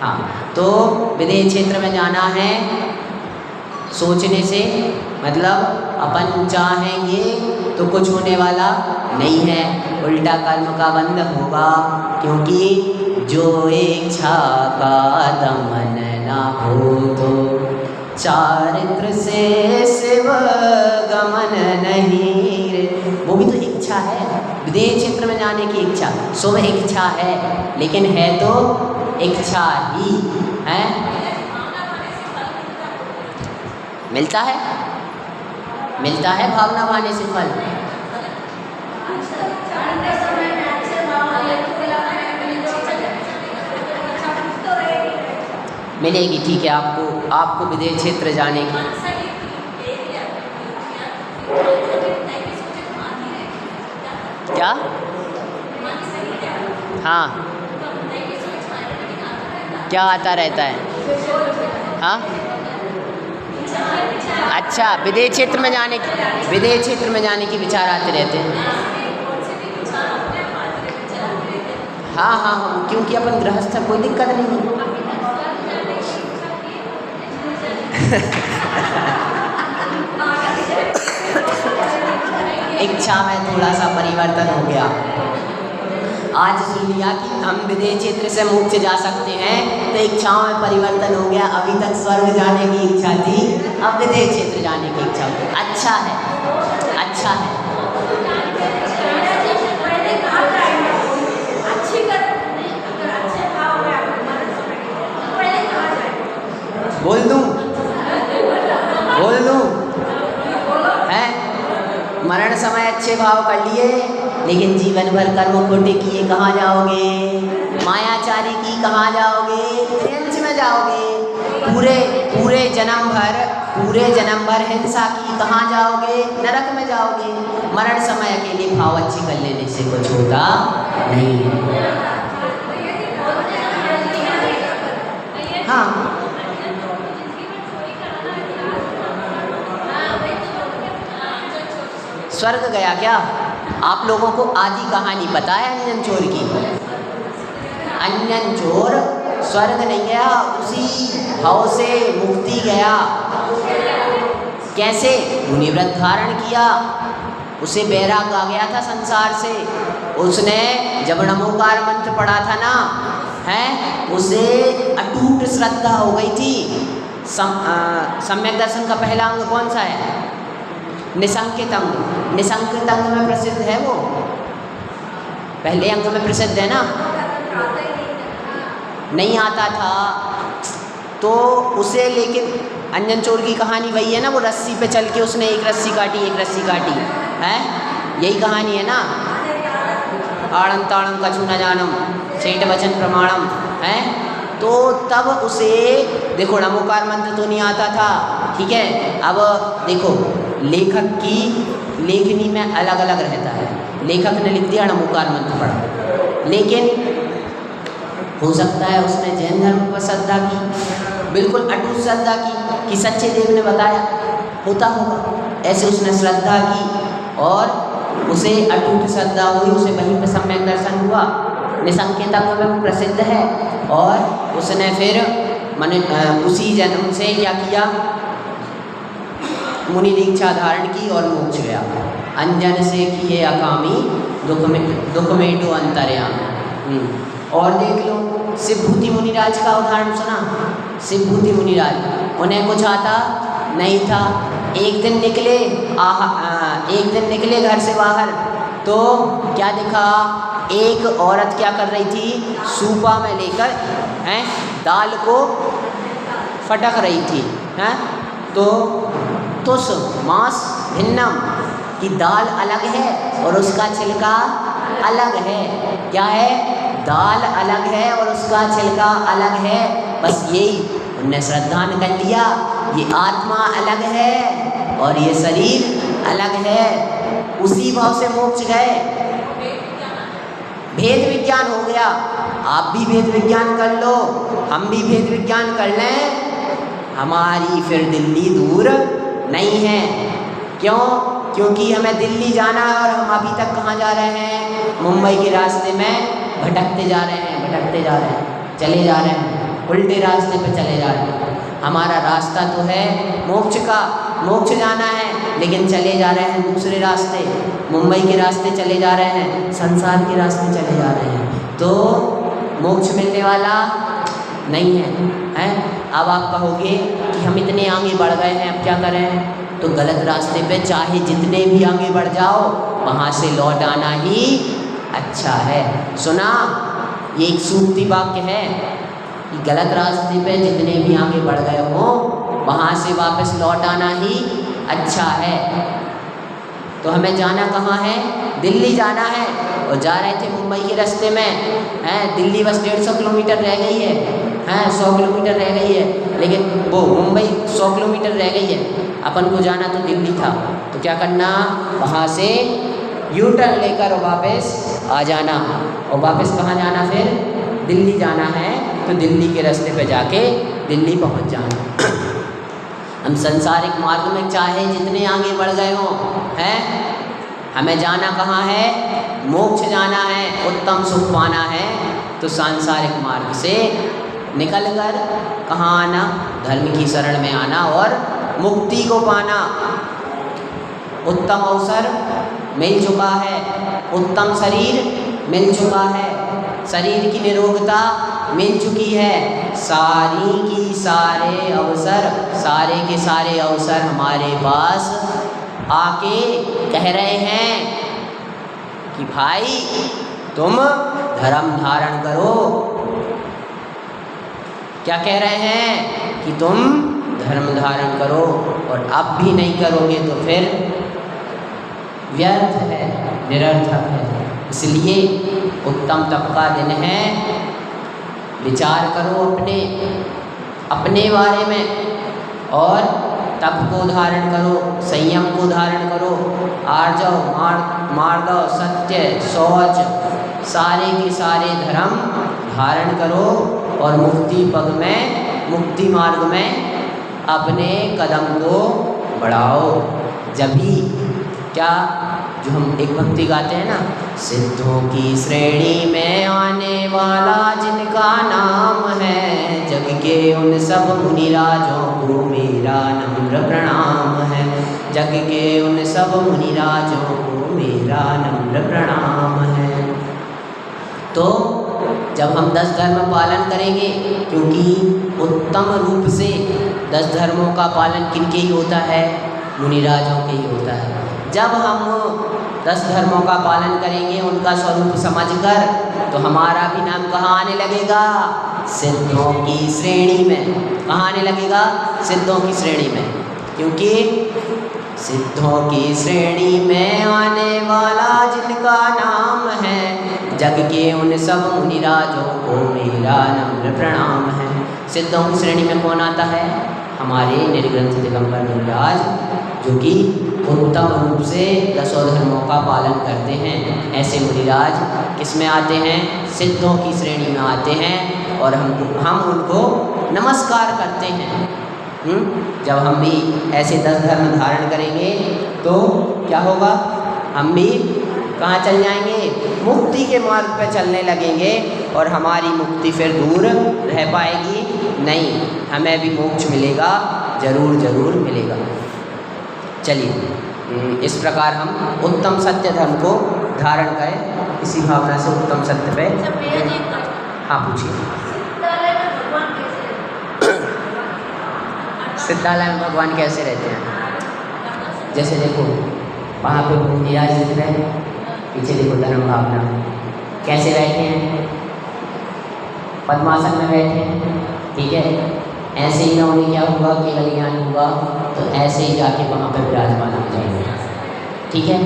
हाँ, तो विदेह क्षेत्र में जाना है सोचने से, मतलब अपन चाहेंगे तो कुछ होने वाला नहीं है, उल्टा कर्म का बंध होगा। क्योंकि जो इच्छा का दमन ना हो, तो चारित्र से शिव गमन नहीं रे। वो भी तो इच्छा है, विदेह क्षेत्र में जाने की इच्छा, शुभ इच्छा है, लेकिन है तो इच्छा ही है, मिलता है। मिलता है भावना भाने से फल। मिलेगी, ठीक है, आपको विदेश क्षेत्र जाने की। क्या? हाँ, क्या आता रहता है? हाँ, अच्छा, विदेश क्षेत्र में जाने की विचार आते रहते हैं। हाँ हाँ हाँ, क्योंकि अपन गृहस्थ, कोई दिक्कत नहीं है। इच्छा में थोड़ा सा परिवर्तन हो गया। आज सुन लिया कि हम विदेश क्षेत्र से मोक्ष जा सकते हैं, तो इच्छाओं में परिवर्तन हो गया। अभी तक स्वर्ग जाने की इच्छा थी, अब विदेश क्षेत्र जाने की इच्छा हो गई। अच्छा है, अच्छा है। बोल दूं है, मरण समय अच्छे भाव कर लिए, लेकिन जीवन भर कर्म खोटे किए कहाँ जाओगे? मायाचारी की कहाँ जाओगे? ट्रेंच में जाओगे। पूरे जन्म भर हिंसा की कहाँ जाओगे? नरक में जाओगे। मरण समय के लिए भाव अच्छे कर लेने से कुछ होता नहीं है। हाँ, स्वर्ग गया क्या? आप लोगों को आधी कहानी पता है अंजन चोर की? अंजन चोर स्वर्ग नहीं गया, उसी भाव से मुक्ति गया। कैसे? मुनि व्रत धारण किया, उसे बैराग आ गया था संसार से। उसने जब नमोकार मंत्र पढ़ा था ना, है, उसे अटूट श्रद्धा हो गई थी। सम्यक दर्शन का पहला अंग कौन सा है? निसंकित अंग। निसंकित अंग में प्रसिद्ध है वो, पहले अंग में प्रसिद्ध है ना। नहीं आता था तो उसे, लेकिन अंजन चोर की कहानी वही है ना, वो रस्सी पे चल के उसने एक रस्सी काटी है, यही कहानी है ना। आड़म ताड़म कछु न जानम सेठ वचन प्रमाणम है। तो तब उसे देखो नमोकार मंत्र तो नहीं आता था, ठीक है। अब देखो लेखक की लेखनी में अलग अलग रहता है। लेखक ने लिख दिया नमोकार मंत्र पढ़ा, लेकिन हो सकता है उसने जैन धर्म पर श्रद्धा की, बिल्कुल अटूट श्रद्धा की कि सच्चे देव ने बताया, होता होगा ऐसे उसने श्रद्धा की और उसे अटूट श्रद्धा हुई, उसे वहीं पर सम्यक दर्शन हुआ। निसंकेत अंग में प्रसिद्ध है। और उसने फिर मैंने उसी जन्म से क्या किया, मुनि दीक्षा धारण की और मोक्ष गया। अंजन से किए अकामी दुख में डो अंतर्यामी। और देख लो शिवभूति मुनिराज का उदाहरण सुना। शिवभूति मुनिराज, उन्हें कुछ आता नहीं था। एक दिन निकले घर से बाहर, तो क्या दिखा, एक औरत क्या कर रही थी, सूपा में लेकर दाल को फटक रही थी। तो तुस मांस भिन्नम, कि दाल अलग है और उसका छिलका अलग है। क्या है? दाल अलग है और उसका छिलका अलग है। बस यही उनने श्रद्धा ने कर लिया, ये आत्मा अलग है और ये शरीर अलग है। उसी भाव से मोक्ष गए। भेद विज्ञान हो गया। आप भी भेद विज्ञान कर लो, हम भी भेद विज्ञान कर लें, हमारी फिर दिल्ली दूर नहीं है। क्यों? क्योंकि हमें दिल्ली जाना है और हम अभी तक कहाँ जा रहे हैं? मुंबई के रास्ते में भटकते जा रहे हैं, चले जा रहे हैं, उल्टे रास्ते पे चले जा रहे हैं। हमारा रास्ता तो है मोक्ष का, मोक्ष जाना है, लेकिन चले जा रहे हैं दूसरे रास्ते, मुंबई के रास्ते चले जा रहे हैं, संसार के रास्ते चले जा रहे हैं। तो मोक्ष मिलने वाला नहीं है। अब आप कहोगे कि हम इतने आगे बढ़ गए हैं, अब क्या करें? तो गलत रास्ते पे चाहे जितने भी आगे बढ़ जाओ, वहाँ से लौट आना ही अच्छा है। सुना, ये एक सूक्ति वाक्य है कि गलत रास्ते पे जितने भी आगे बढ़ गए हो, वहाँ से वापस लौट आना ही अच्छा है। तो हमें जाना कहाँ है? दिल्ली जाना है। और जा रहे थे मुंबई के रास्ते में, हैं दिल्ली बस 150 किलोमीटर रह गई है, हैं 100 किलोमीटर रह गई है, लेकिन वो मुंबई 100 किलोमीटर रह गई है, अपन को जाना तो दिल्ली था। तो क्या करना, वहाँ से यू टर्न लेकर वापस आ जाना। और वापस कहाँ जाना? फिर दिल्ली जाना है। तो दिल्ली के रास्ते पे जाके दिल्ली पहुँच जाना। हम संसारिक मार्ग में चाहे जितने आगे बढ़ गए हों, हैं हमें जाना कहाँ है? मोक्ष जाना है, उत्तम सुख पाना है। तो सांसारिक मार्ग से निकलकर कहाँ आना? धर्म की शरण में आना और मुक्ति को पाना। उत्तम अवसर मिल चुका है, उत्तम शरीर मिल चुका है, शरीर की निरोगता मिल चुकी है, सारे के सारे अवसर हमारे पास आके कह रहे हैं कि भाई तुम धर्म धारण करो। क्या कह रहे हैं? कि तुम धर्म धारण करो, और अब भी नहीं करोगे तो फिर व्यर्थ है, निरर्थक है। इसलिए उत्तम तप का दिन है। विचार करो अपने बारे में और तप को धारण करो, संयम को धारण करो। आर्जव, मार्दव, सत्य, शौच, सारे के सारे धर्म धारण करो और मुक्ति मार्ग में अपने कदम को बढ़ाओ। जब भी क्या, जो हम एक भक्ति गाते हैं ना, सिद्धों की श्रेणी में आने वाला जिनका नाम है, जग के उन सब मुनिराजों को मेरा नम्र प्रणाम है। जग के उन सब मुनिराजों को मेरा नम्र प्रणाम है। तो जब हम 10 धर्म पालन करेंगे, क्योंकि उत्तम रूप से 10 धर्मों का पालन किनके ही होता है? मुनिराजों के ही होता है। जब हम 10 धर्मों का पालन करेंगे उनका स्वरूप समझकर, तो हमारा भी नाम कहाँ आने लगेगा? सिद्धों की श्रेणी में। कहाँ आने लगेगा? सिद्धों की श्रेणी में। क्योंकि सिद्धों की श्रेणी में आने वाला जिनका नाम है, जग के उन सब मुनिराजों को मेरा नम्र प्रणाम है। सिद्धों की श्रेणी में कौन आता है? हमारे निर्ग्रंथ दिगंबर मुनिराज, जो कि उत्तम रूप से 10 धर्मों का पालन करते हैं। ऐसे मुनिराज किस में आते हैं? सिद्धों की श्रेणी में आते हैं। और हम उनको नमस्कार करते हैं। जब हम भी ऐसे 10 धर्म धारण करेंगे तो क्या होगा? हम भी कहाँ चल जाएंगे? मुक्ति के मार्ग पर चलने लगेंगे, और हमारी मुक्ति फिर दूर रह पाएगी नहीं। हमें भी मोक्ष मिलेगा, ज़रूर मिलेगा। चलिए, इस प्रकार हम उत्तम सत्य धर्म को धारण करें। इसी भावना से उत्तम सत्य पे। हाँ, पूछिए। सिद्धालय में भगवान कैसे रहते हैं? जैसे देखो, वहाँ पे मुनिराज दिख रहे हैं, पीछे देखो धर्म भावना कैसे बैठे हैं? पद्मासन में बैठे हैं, ठीक है। ऐसे ही ना उन्हें क्या हुआ? केवल ज्ञान हुआ, तो ऐसे ही जाके वहाँ पर विराजमान हो जाएंगे, ठीक है।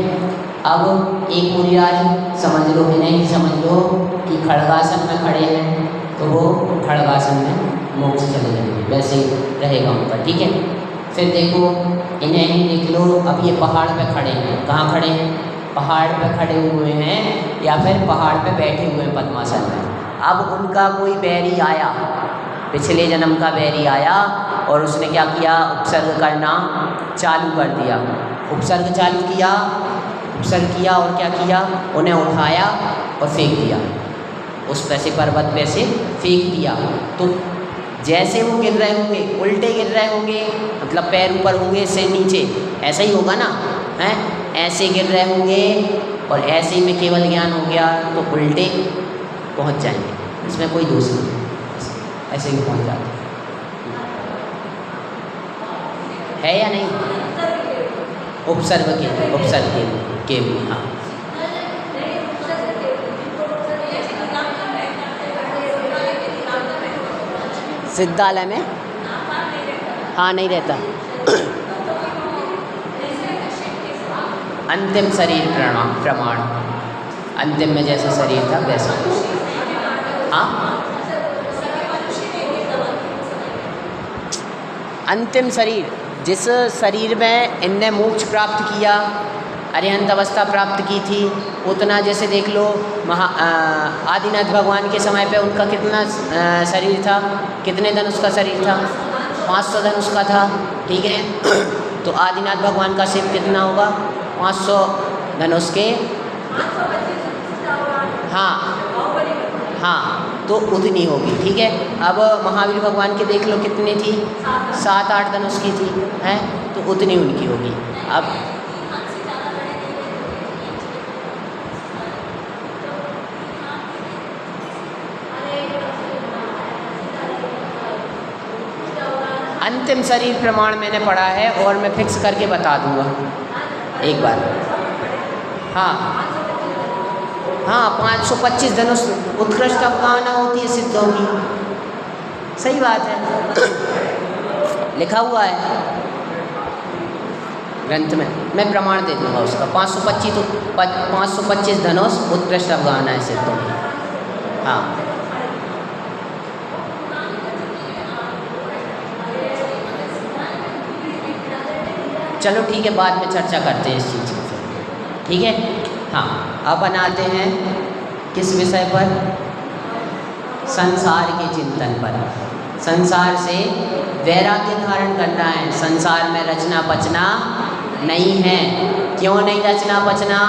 अब एक मुनिराज समझ लो, इन्हें ही समझ लो कि खड़गासन में खड़े हैं, तो वो खड़गासन में मोक्ष चले जाएंगे, वैसे ही रहेगा उनका, ठीक है। फिर देखो, इन्हें ही देख लो, अब ये पहाड़ पे खड़े हैं। कहाँ खड़े हैं? पहाड़ पे खड़े हुए हैं, या फिर पहाड़ पे बैठे हुए हैं पद्मासन में। अब उनका कोई बैरी आया, पिछले जन्म का बैरी आया, और उसने क्या किया? उपसर्ग करना चालू कर दिया। उपसर्ग चालू किया, उपसर्ग किया, और क्या किया? उन्हें उठाया और फेंक दिया, उस पैसे पर्वत पे से फेंक दिया। तो जैसे वो गिर रहे होंगे, उल्टे गिर रहे होंगे, मतलब पैर ऊपर होंगे से नीचे, ऐसा ही होगा ना, हैं? ऐसे गिर रहे होंगे, और ऐसे ही में केवल ज्ञान हो गया तो उल्टे पहुंच जाएंगे, इसमें कोई दोष नहीं, ऐसे ही पहुंच जाते है या नहीं? उपसर्ग के भी, हाँ। सिद्धालय में हाँ नहीं रहता। अंतिम शरीर प्रमाण, अंतिम में जैसा शरीर था वैसा। हाँ, अंतिम शरीर, जिस शरीर में इनने मोक्ष प्राप्त किया, अरिहंत अवस्था प्राप्त की थी, उतना जैसे देख लो आदिनाथ भगवान के समय पे उनका कितना शरीर था, कितने धनुष का शरीर था, 500 धनुष का था, ठीक है। तो आदिनाथ भगवान का शिव कितना होगा, 500 धनुष के, हाँ हाँ, तो उतनी होगी, ठीक है। अब महावीर भगवान के देख लो कितनी थी, 7-8 धनुष की थी, हैं, तो उतनी उनकी होगी। अब अंतिम शरीर प्रमाण मैंने पढ़ा है और मैं फिक्स करके बता दूंगा एक बार। हाँ हाँ, 525 धनुष उत्कृष्ट अवगाहना होती है सिद्धों की, सही बात है, लिखा हुआ है ग्रंथ में, मैं प्रमाण दे दूंगा उसका। 525 धनुष उत्कृष्ट अवगाहना है सिद्धों की। हाँ, चलो ठीक है, बाद में चर्चा करते हैं इस चीज़ की, ठीक है। हाँ, अब बनाते हैं किस विषय पर, संसार के चिंतन पर। संसार से वैराग्य धारण करना है, संसार में रचना पचना नहीं है। क्यों नहीं रचना पचना?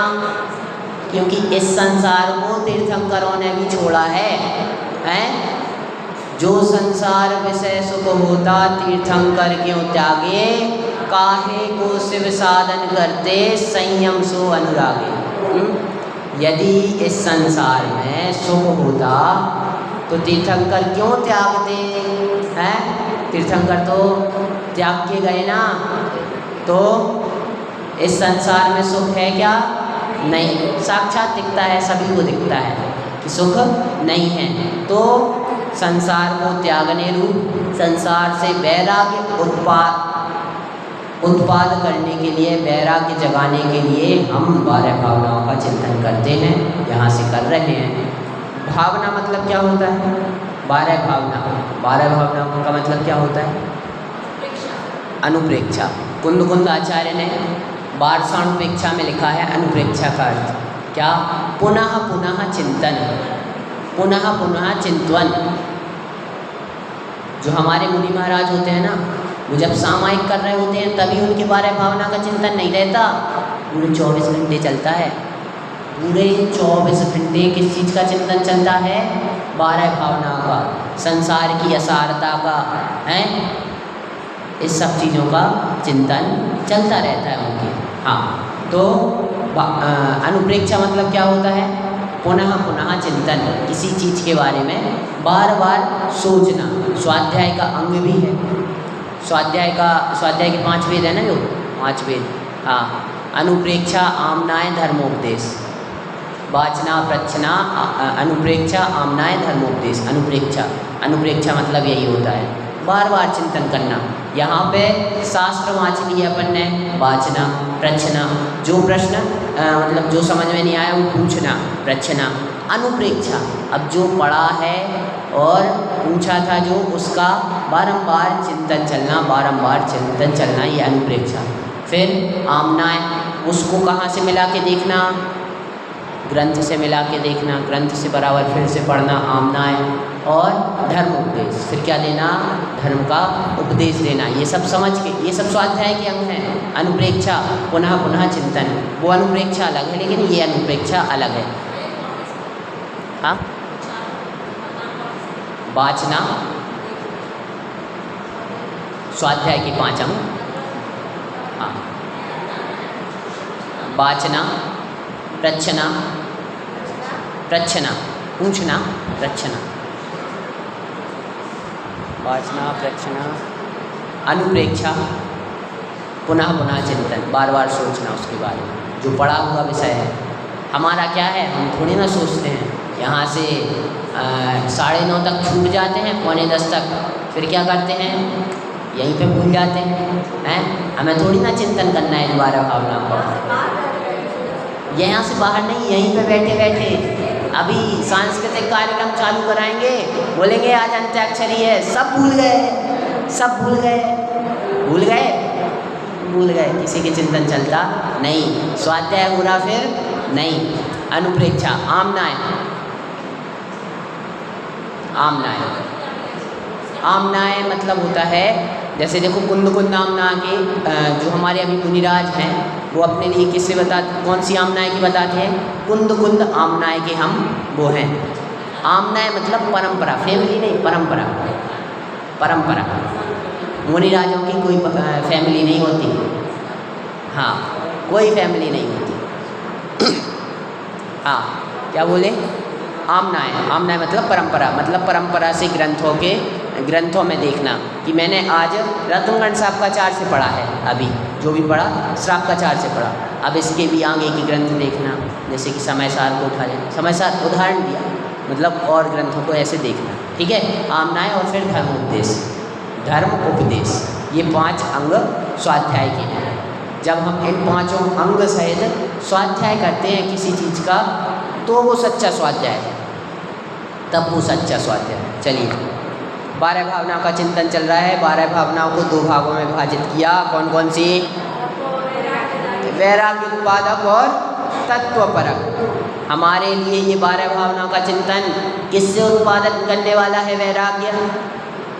क्योंकि इस संसार को तीर्थंकरों ने भी छोड़ा है, हैं? जो संसार विषय सुख होता तीर्थंकर क्यों त्यागे, काहे को शिव साधन करते संयम सो अनुरागे। यदि इस संसार में सुख होता तो तीर्थंकर क्यों त्यागते हैं? तीर्थंकर तो त्याग के गए ना। तो इस संसार में सुख है क्या? नहीं, साक्षात दिखता है, सभी को दिखता है कि सुख नहीं है। तो संसार को त्यागने रूप, संसार से वैराग्य उत्पाद करने के लिए, वैराग्य जगाने के लिए हम 12 भावनाओं का चिंतन करते हैं, यहाँ से कर रहे हैं। भावना मतलब क्या होता है? 12 भावनाओं का मतलब क्या होता है? अनुप्रेक्षा। कुंद आचार्य ने वार्षाणुपेक्षा में लिखा है अनुप्रेक्षा का अर्थ क्या? पुनः पुनः चिंतन, पुनः पुनः चिंतन। जो हमारे मुनि महाराज होते हैं ना, वो जब सामायिक कर रहे होते हैं तभी उनके 12 भावना का चिंतन नहीं रहता, पूरे 24 घंटे चलता है। पूरे 24 घंटे किस चीज़ का चिंतन चलता है? 12 भावना का, संसार की असारता का, है, इस सब चीज़ों का चिंतन चलता रहता है उनके। हाँ, तो अनुप्रेक्षा मतलब क्या होता है? पुनः पुनः चिंतन, किसी चीज़ के बारे में बार बार सोचना। स्वाध्याय का अंग भी है, स्वाध्याय के 5 वेद है ना, जो 5 वेद। हाँ, अनुप्रेक्षा, आमनाय, धर्मोपदेश, वाचना, प्रच्छना, अनुप्रेक्षा, आमनाय, धर्मोपदेश। अनुप्रेक्षा मतलब यही होता है, बार बार चिंतन करना। यहाँ पे शास्त्र वाचन लिया अपन ने, वाचना, प्रच्छना, जो प्रश्न मतलब जो समझ में नहीं आया वो पूछना, प्रच्छना। अनुप्रेक्षा, अब जो पढ़ा है और पूछा था जो, उसका बारंबार चिंतन चलना, बारंबार चिंतन चलना, ये अनुप्रेक्षा। फिर आमनाय, उसको कहाँ से मिला के देखना? ग्रंथ से मिला के देखना, ग्रंथ से बराबर फिर से पढ़ना, आमनाय। और धर्म उपदेश, फिर क्या देना? धर्म का उपदेश देना। ये सब समझ के, ये सब स्वाध्याय के अंग हैं। अनुप्रेक्षा, पुनः पुनः चिंतन, वो अनुप्रेक्षा अलग है, लेकिन ये अनुप्रेक्षा अलग है। हाँ, वाचना, स्वाध्याय के 5 अंग। हाँ, वाचना, प्रच्छना, पूछना, प्रच्छना, वाचना, प्रच्छना, अनुप्रेक्षा, पुनः पुनः चिंतन, बार बार सोचना उसके बारे में, जो पढ़ा हुआ विषय है। हमारा क्या है, हम थोड़ी ना सोचते हैं, यहाँ से 9:30 तक छूट जाते हैं, 9:45 तक, फिर क्या करते हैं? यहीं पे भूल जाते हैं। हमें थोड़ी ना चिंतन करना है 12 भावनाओं का। यहाँ से बाहर नहीं, यहीं पे बैठे बैठे अभी सांस्कृतिक कार्यक्रम चालू कराएंगे, बोलेंगे आज अंत्याक्षरी है, सब भूल गए, सब भूल गए, भूल गए, भूल गए, किसी के चिंतन चलता नहीं। स्वाध्याय हो रहा फिर नहीं। अनुप्रेक्षा, आमनाय, आमनाय, आमनाय मतलब होता है जैसे देखो कुंद कुंद आमना के जो हमारे अभी मुनिराज हैं वो अपने लिए किससे बताते, कौन सी आमनाय की बताते हैं? कुंद कुंद आमनाय के हम वो हैं। आमनाय मतलब परंपरा, फैमिली नहीं, परंपरा, परंपरा। मुनिराजों की कोई फैमिली नहीं होती, हाँ कोई फैमिली नहीं होती। हाँ क्या बोले? आमनाय, आमनाय मतलब परंपरा, मतलब परंपरा से ग्रंथों में देखना कि मैंने आज रत्नगण शापकाचार से पढ़ा है, अभी जो भी पढ़ा शापकाचार से पढ़ा, अब इसके भी आगे की ग्रंथ देखना, जैसे कि समयसार को उठा लेना, समयसार उदाहरण दिया, मतलब और ग्रंथों को ऐसे देखना, ठीक है। आमनाय और फिर धर्मोपदेश, धर्म उपदेश, ये 5 अंग स्वाध्याय के हैं। जब हम इन 5 अंग सहित स्वाध्याय करते हैं किसी चीज़ का तो वो सच्चा स्वाध्याय है, तब वो सच्चा स्वाध्याय। चलिए 12 भावनाओं का चिंतन चल रहा है। 12 भावनाओं को 2 भागों में विभाजित किया, कौन कौन सी? वैराग्य उत्पादक और तत्वपरक। हमारे लिए ये 12 भावनाओं का चिंतन किससे उत्पादन करने वाला है? वैराग्य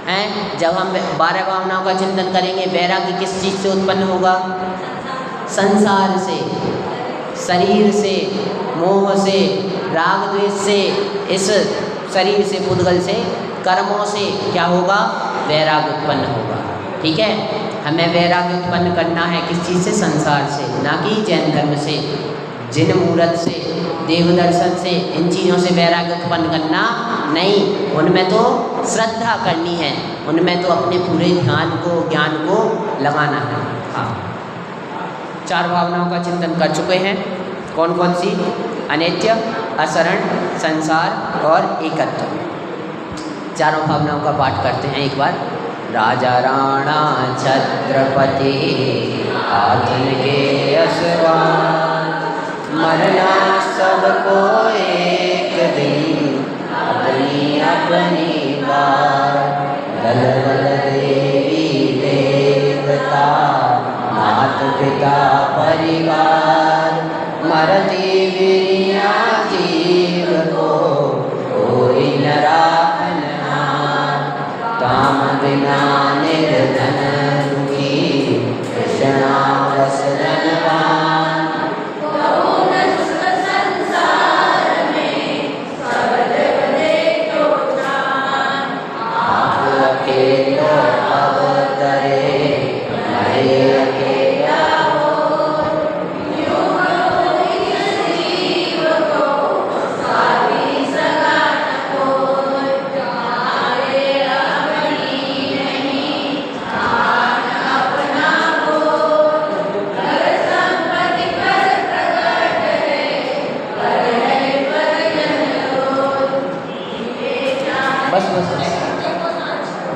हैं। जब हम 12 भावनाओं का चिंतन करेंगे, वैराग्य किस चीज़ से उत्पन्न होगा? संसार से, शरीर से, मोह से, राग द्वेष से, इस शरीर से, पुद्गल से, कर्मों से क्या होगा? वैराग्य उत्पन्न होगा, ठीक है। हमें वैराग्य उत्पन्न करना है किस चीज़ से? संसार से, ना कि जैन धर्म से, जिन मूर्त से, देव दर्शन से, इन चीज़ों से वैराग्य उत्पन्न करना नहीं। उनमें तो श्रद्धा करनी है, उनमें तो अपने पूरे ध्यान को, ज्ञान को लगाना है। हाँ 4 भावनाओं का चिंतन कर चुके हैं, कौन कौन सी? अनित्य, असरण, संसार और एकत्व। 4 भावनाओं का पाठ करते हैं एक बार। राजा राणा छत्रपति आतन के असवार, मरना सबको एक दिन अपनी अपनी बार। दल बल देवी देवता मात पिता परिवार, मरती वीरिया जीव को कोई न राखनहार। काम बिना निर्धन दुखी कृष्णा बस धनवान। आप अकेलो अवतरे मैं अकेला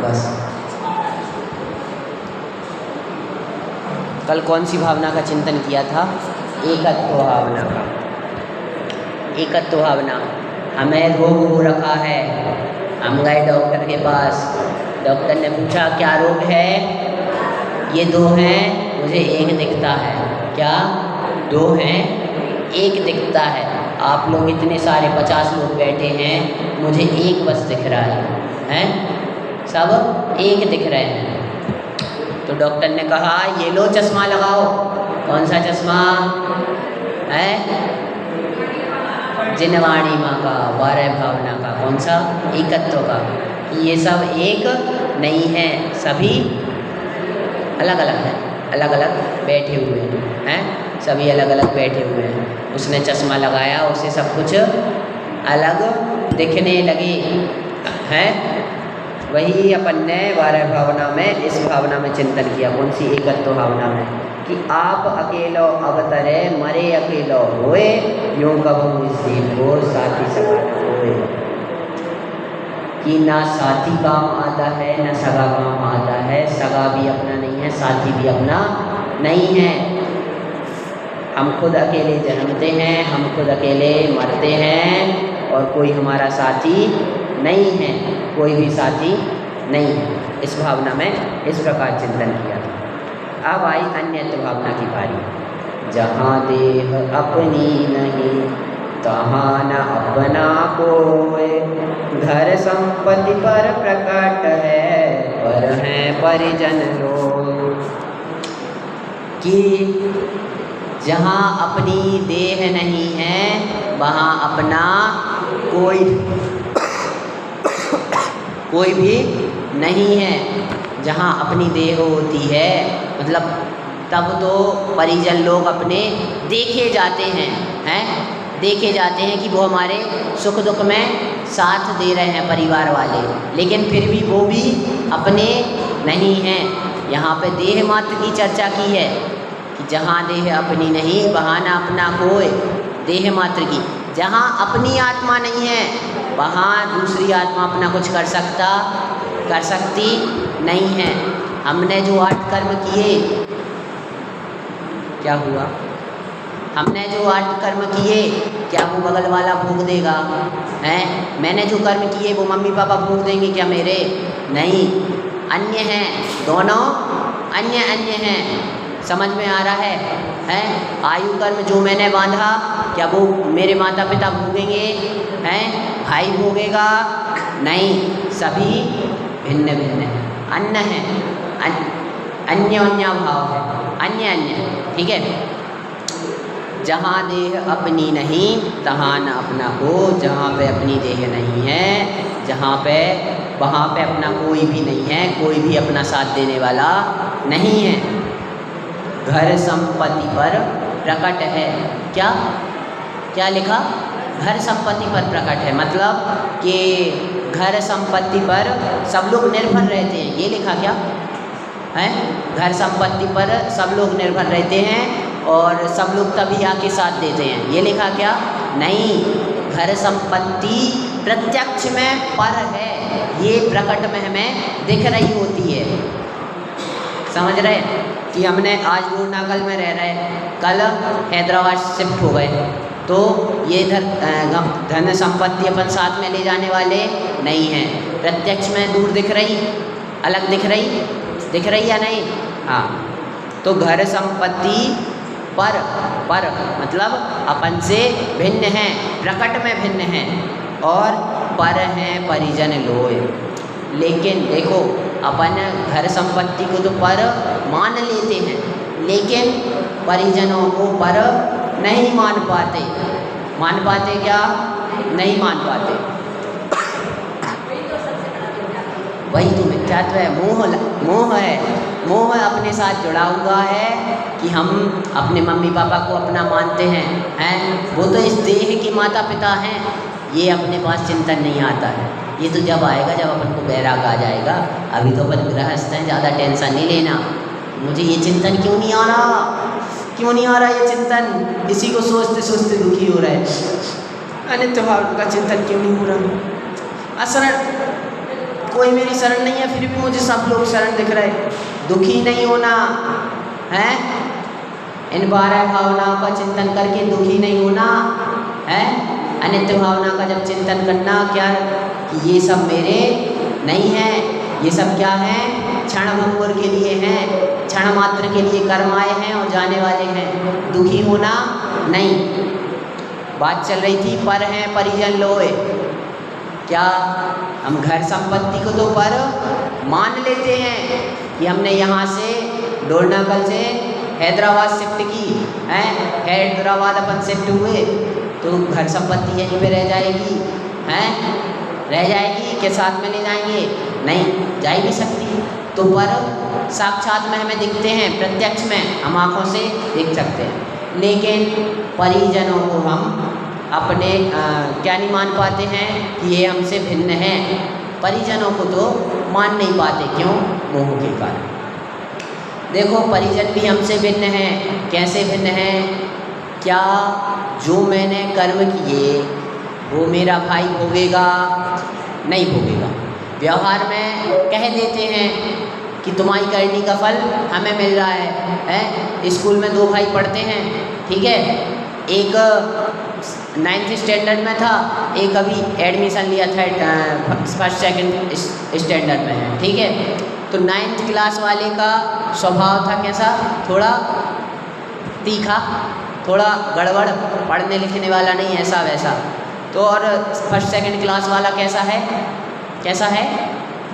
बस। कल कौन सी भावना का चिंतन किया था? एकत्व भावना का। एकत्व भावना, हमें रोग हो रखा है, हम गए डॉक्टर के पास, डॉक्टर ने पूछा क्या रोग है? ये 2 हैं, मुझे एक दिखता है। क्या? 2 हैं, एक दिखता है। आप लोग इतने सारे 50 लोग बैठे हैं, मुझे एक बस दिख रहा है, हैं? सब एक दिख रहे हैं। तो डॉक्टर ने कहा ये लो चश्मा लगाओ। कौन सा चश्मा है? जिनवाणी माँ का, 12 भावना का। कौन सा? एकत्व का। ये सब एक नहीं है, सभी अलग अलग हैं, अलग अलग बैठे हुए हैं, सभी अलग अलग बैठे हुए हैं। उसने चश्मा लगाया, उसे सब कुछ अलग दिखने लगे हैं। वही अपन ने 12 भावना में, इस भावना में चिंतन किया। कौन सी? एकत्व भावना में, कि आप अकेलो अवतरे मरे अकेलो होए, यूं कहूँ इस जीव को साथी सगा न होए। कि ना साथी काम आता है, ना सगा काम आता है। सगा भी अपना नहीं है, साथी भी अपना नहीं है। हम खुद अकेले जन्मते हैं, हम खुद अकेले मरते हैं और कोई हमारा साथी नहीं है, कोई भी साथी नहीं है। इस भावना में इस प्रकार चिंतन किया था। अब आई अन्यत्र भावना की बारी। जहाँ देह अपनी नहीं तहाँ न अपना कोय, घर संपत्ति पर प्रकट है पर है परिजन रोय। कि जहाँ अपनी देह नहीं है वहाँ अपना कोई भी नहीं है। जहाँ अपनी देह होती है मतलब तब तो परिजन लोग अपने देखे जाते हैं देखे जाते हैं कि वो हमारे सुख दुख में साथ दे रहे हैं परिवार वाले, लेकिन फिर भी वो भी अपने नहीं हैं। यहाँ पे देह मात्र की चर्चा की है कि जहाँ देह अपनी नहीं वहाँ ना अपना कोई, देह मात्र की। जहाँ अपनी आत्मा नहीं है वहाँ दूसरी आत्मा अपना कुछ कर सकती नहीं है। हमने जो 8 कर्म किए, क्या हुआ? हमने जो 8 कर्म किए क्या वो बगल वाला भोग देगा? हैं? मैंने जो कर्म किए वो मम्मी पापा भोग देंगे क्या मेरे? नहीं, अन्य हैं, दोनों अन्य हैं। समझ में आ रहा है? आयु कर्म जो मैंने बांधा क्या वो मेरे माता पिता भोगेंगे? हैं? भाई भोगेगा? नहीं, सभी भिन्न भिन्न हैं, अन्य हैं, अन्य भाव है, अन्य। ठीक है। जहाँ देह अपनी नहीं तहाँ न अपना हो। जहाँ पे अपनी देह नहीं है वहाँ पे अपना कोई भी नहीं है, कोई भी अपना साथ देने वाला नहीं है। घर संपत्ति पर प्रकट है। क्या लिखा? घर संपत्ति पर प्रकट है, मतलब कि घर संपत्ति पर सब लोग निर्भर रहते हैं, ये लिखा क्या है? घर संपत्ति पर सब लोग निर्भर रहते हैं और सब लोग तभी आके साथ देते हैं, ये लिखा क्या? नहीं, घर संपत्ति प्रत्यक्ष में पर है, ये प्रकट में हमें दिख रही होती है। समझ रहे कि हमने आज गुरुनागल में रह रहे, कल हैदराबाद शिफ्ट हो गए, तो ये इधर धन संपत्ति अपन साथ में ले जाने वाले नहीं हैं। प्रत्यक्ष में दूर दिख रही, अलग दिख रही या नहीं? हाँ, तो घर संपत्ति पर मतलब अपन से भिन्न हैं, प्रकट में भिन्न हैं, और पर हैं परिजन लोय। लेकिन देखो अपन घर संपत्ति को तो पर मान लेते हैं, लेकिन परिजनों को पर नहीं मान पाते। क्या? नहीं मान पाते। वही तो मिथ्यात्व है, मोह अपने साथ जुड़ा हुआ है कि हम अपने मम्मी पापा को अपना मानते हैं, वो तो इस देह के माता पिता हैं, ये अपने पास चिंतन नहीं आता है। ये तो जब आएगा जब अपन को बैराग आ जाएगा। अभी तो अपन गृहस्थ हैं, ज़्यादा टेंशन नहीं लेना। मुझे ये चिंतन क्यों नहीं आ रहा ये चिंतन? इसी को सोचते सोचते दुखी हो रहा है। अनित्य भाव का चिंतन क्यों नहीं हो रहा? अशरण, कोई मेरी शरण नहीं है, फिर भी मुझे सब लोग शरण दिख रहे। दुखी नहीं होना है, इन 12 भावनाओं का चिंतन करके दुखी नहीं होना है। अनित्य भावना का जब चिंतन करना क्या कि ये सब मेरे नहीं है, ये सब क्या है? क्षण भंगुर के लिए हैं, क्षण मात्र के लिए कर्म आए हैं और जाने वाले हैं। दुखी होना नहीं। बात चल रही थी पर हैं परिजन लोय। क्या हम घर संपत्ति को तो पर मान लेते हैं कि हमने यहाँ से डोरनाकल से हैदराबाद शिफ्ट की है, हैदराबाद अपन शिफ्ट हुए तो घर संपत्ति यहीं पे रह जाएगी, के साथ में ले जाएंगे? नहीं, जा ही नहीं सकती। तो पर साक्षात में हमें दिखते हैं, प्रत्यक्ष में हम आँखों से देख सकते हैं, लेकिन परिजनों को हम अपने क्या नहीं मान पाते हैं कि ये हमसे भिन्न हैं। परिजनों को तो मान नहीं पाते, क्यों? मोह के कारण। देखो परिजन भी हमसे भिन्न हैं। कैसे भिन्न हैं? क्या जो मैंने कर्म किए वो मेरा भाई भोगेगा? नहीं भोगेगा। व्यवहार में कह देते हैं कि तुम्हारी करनी का फल हमें मिल रहा है। स्कूल में 2 भाई पढ़ते हैं, ठीक है। एक 9th स्टैंडर्ड में था, एक अभी एडमिशन लिया था फर्स्ट सेकंड स्टैंडर्ड में है, ठीक है। तो 9th क्लास वाले का स्वभाव था कैसा, थोड़ा तीखा, थोड़ा गड़बड़, पढ़ने लिखने वाला नहीं, ऐसा वैसा। तो और फर्स्ट सेकंड क्लास वाला कैसा है, कैसा है,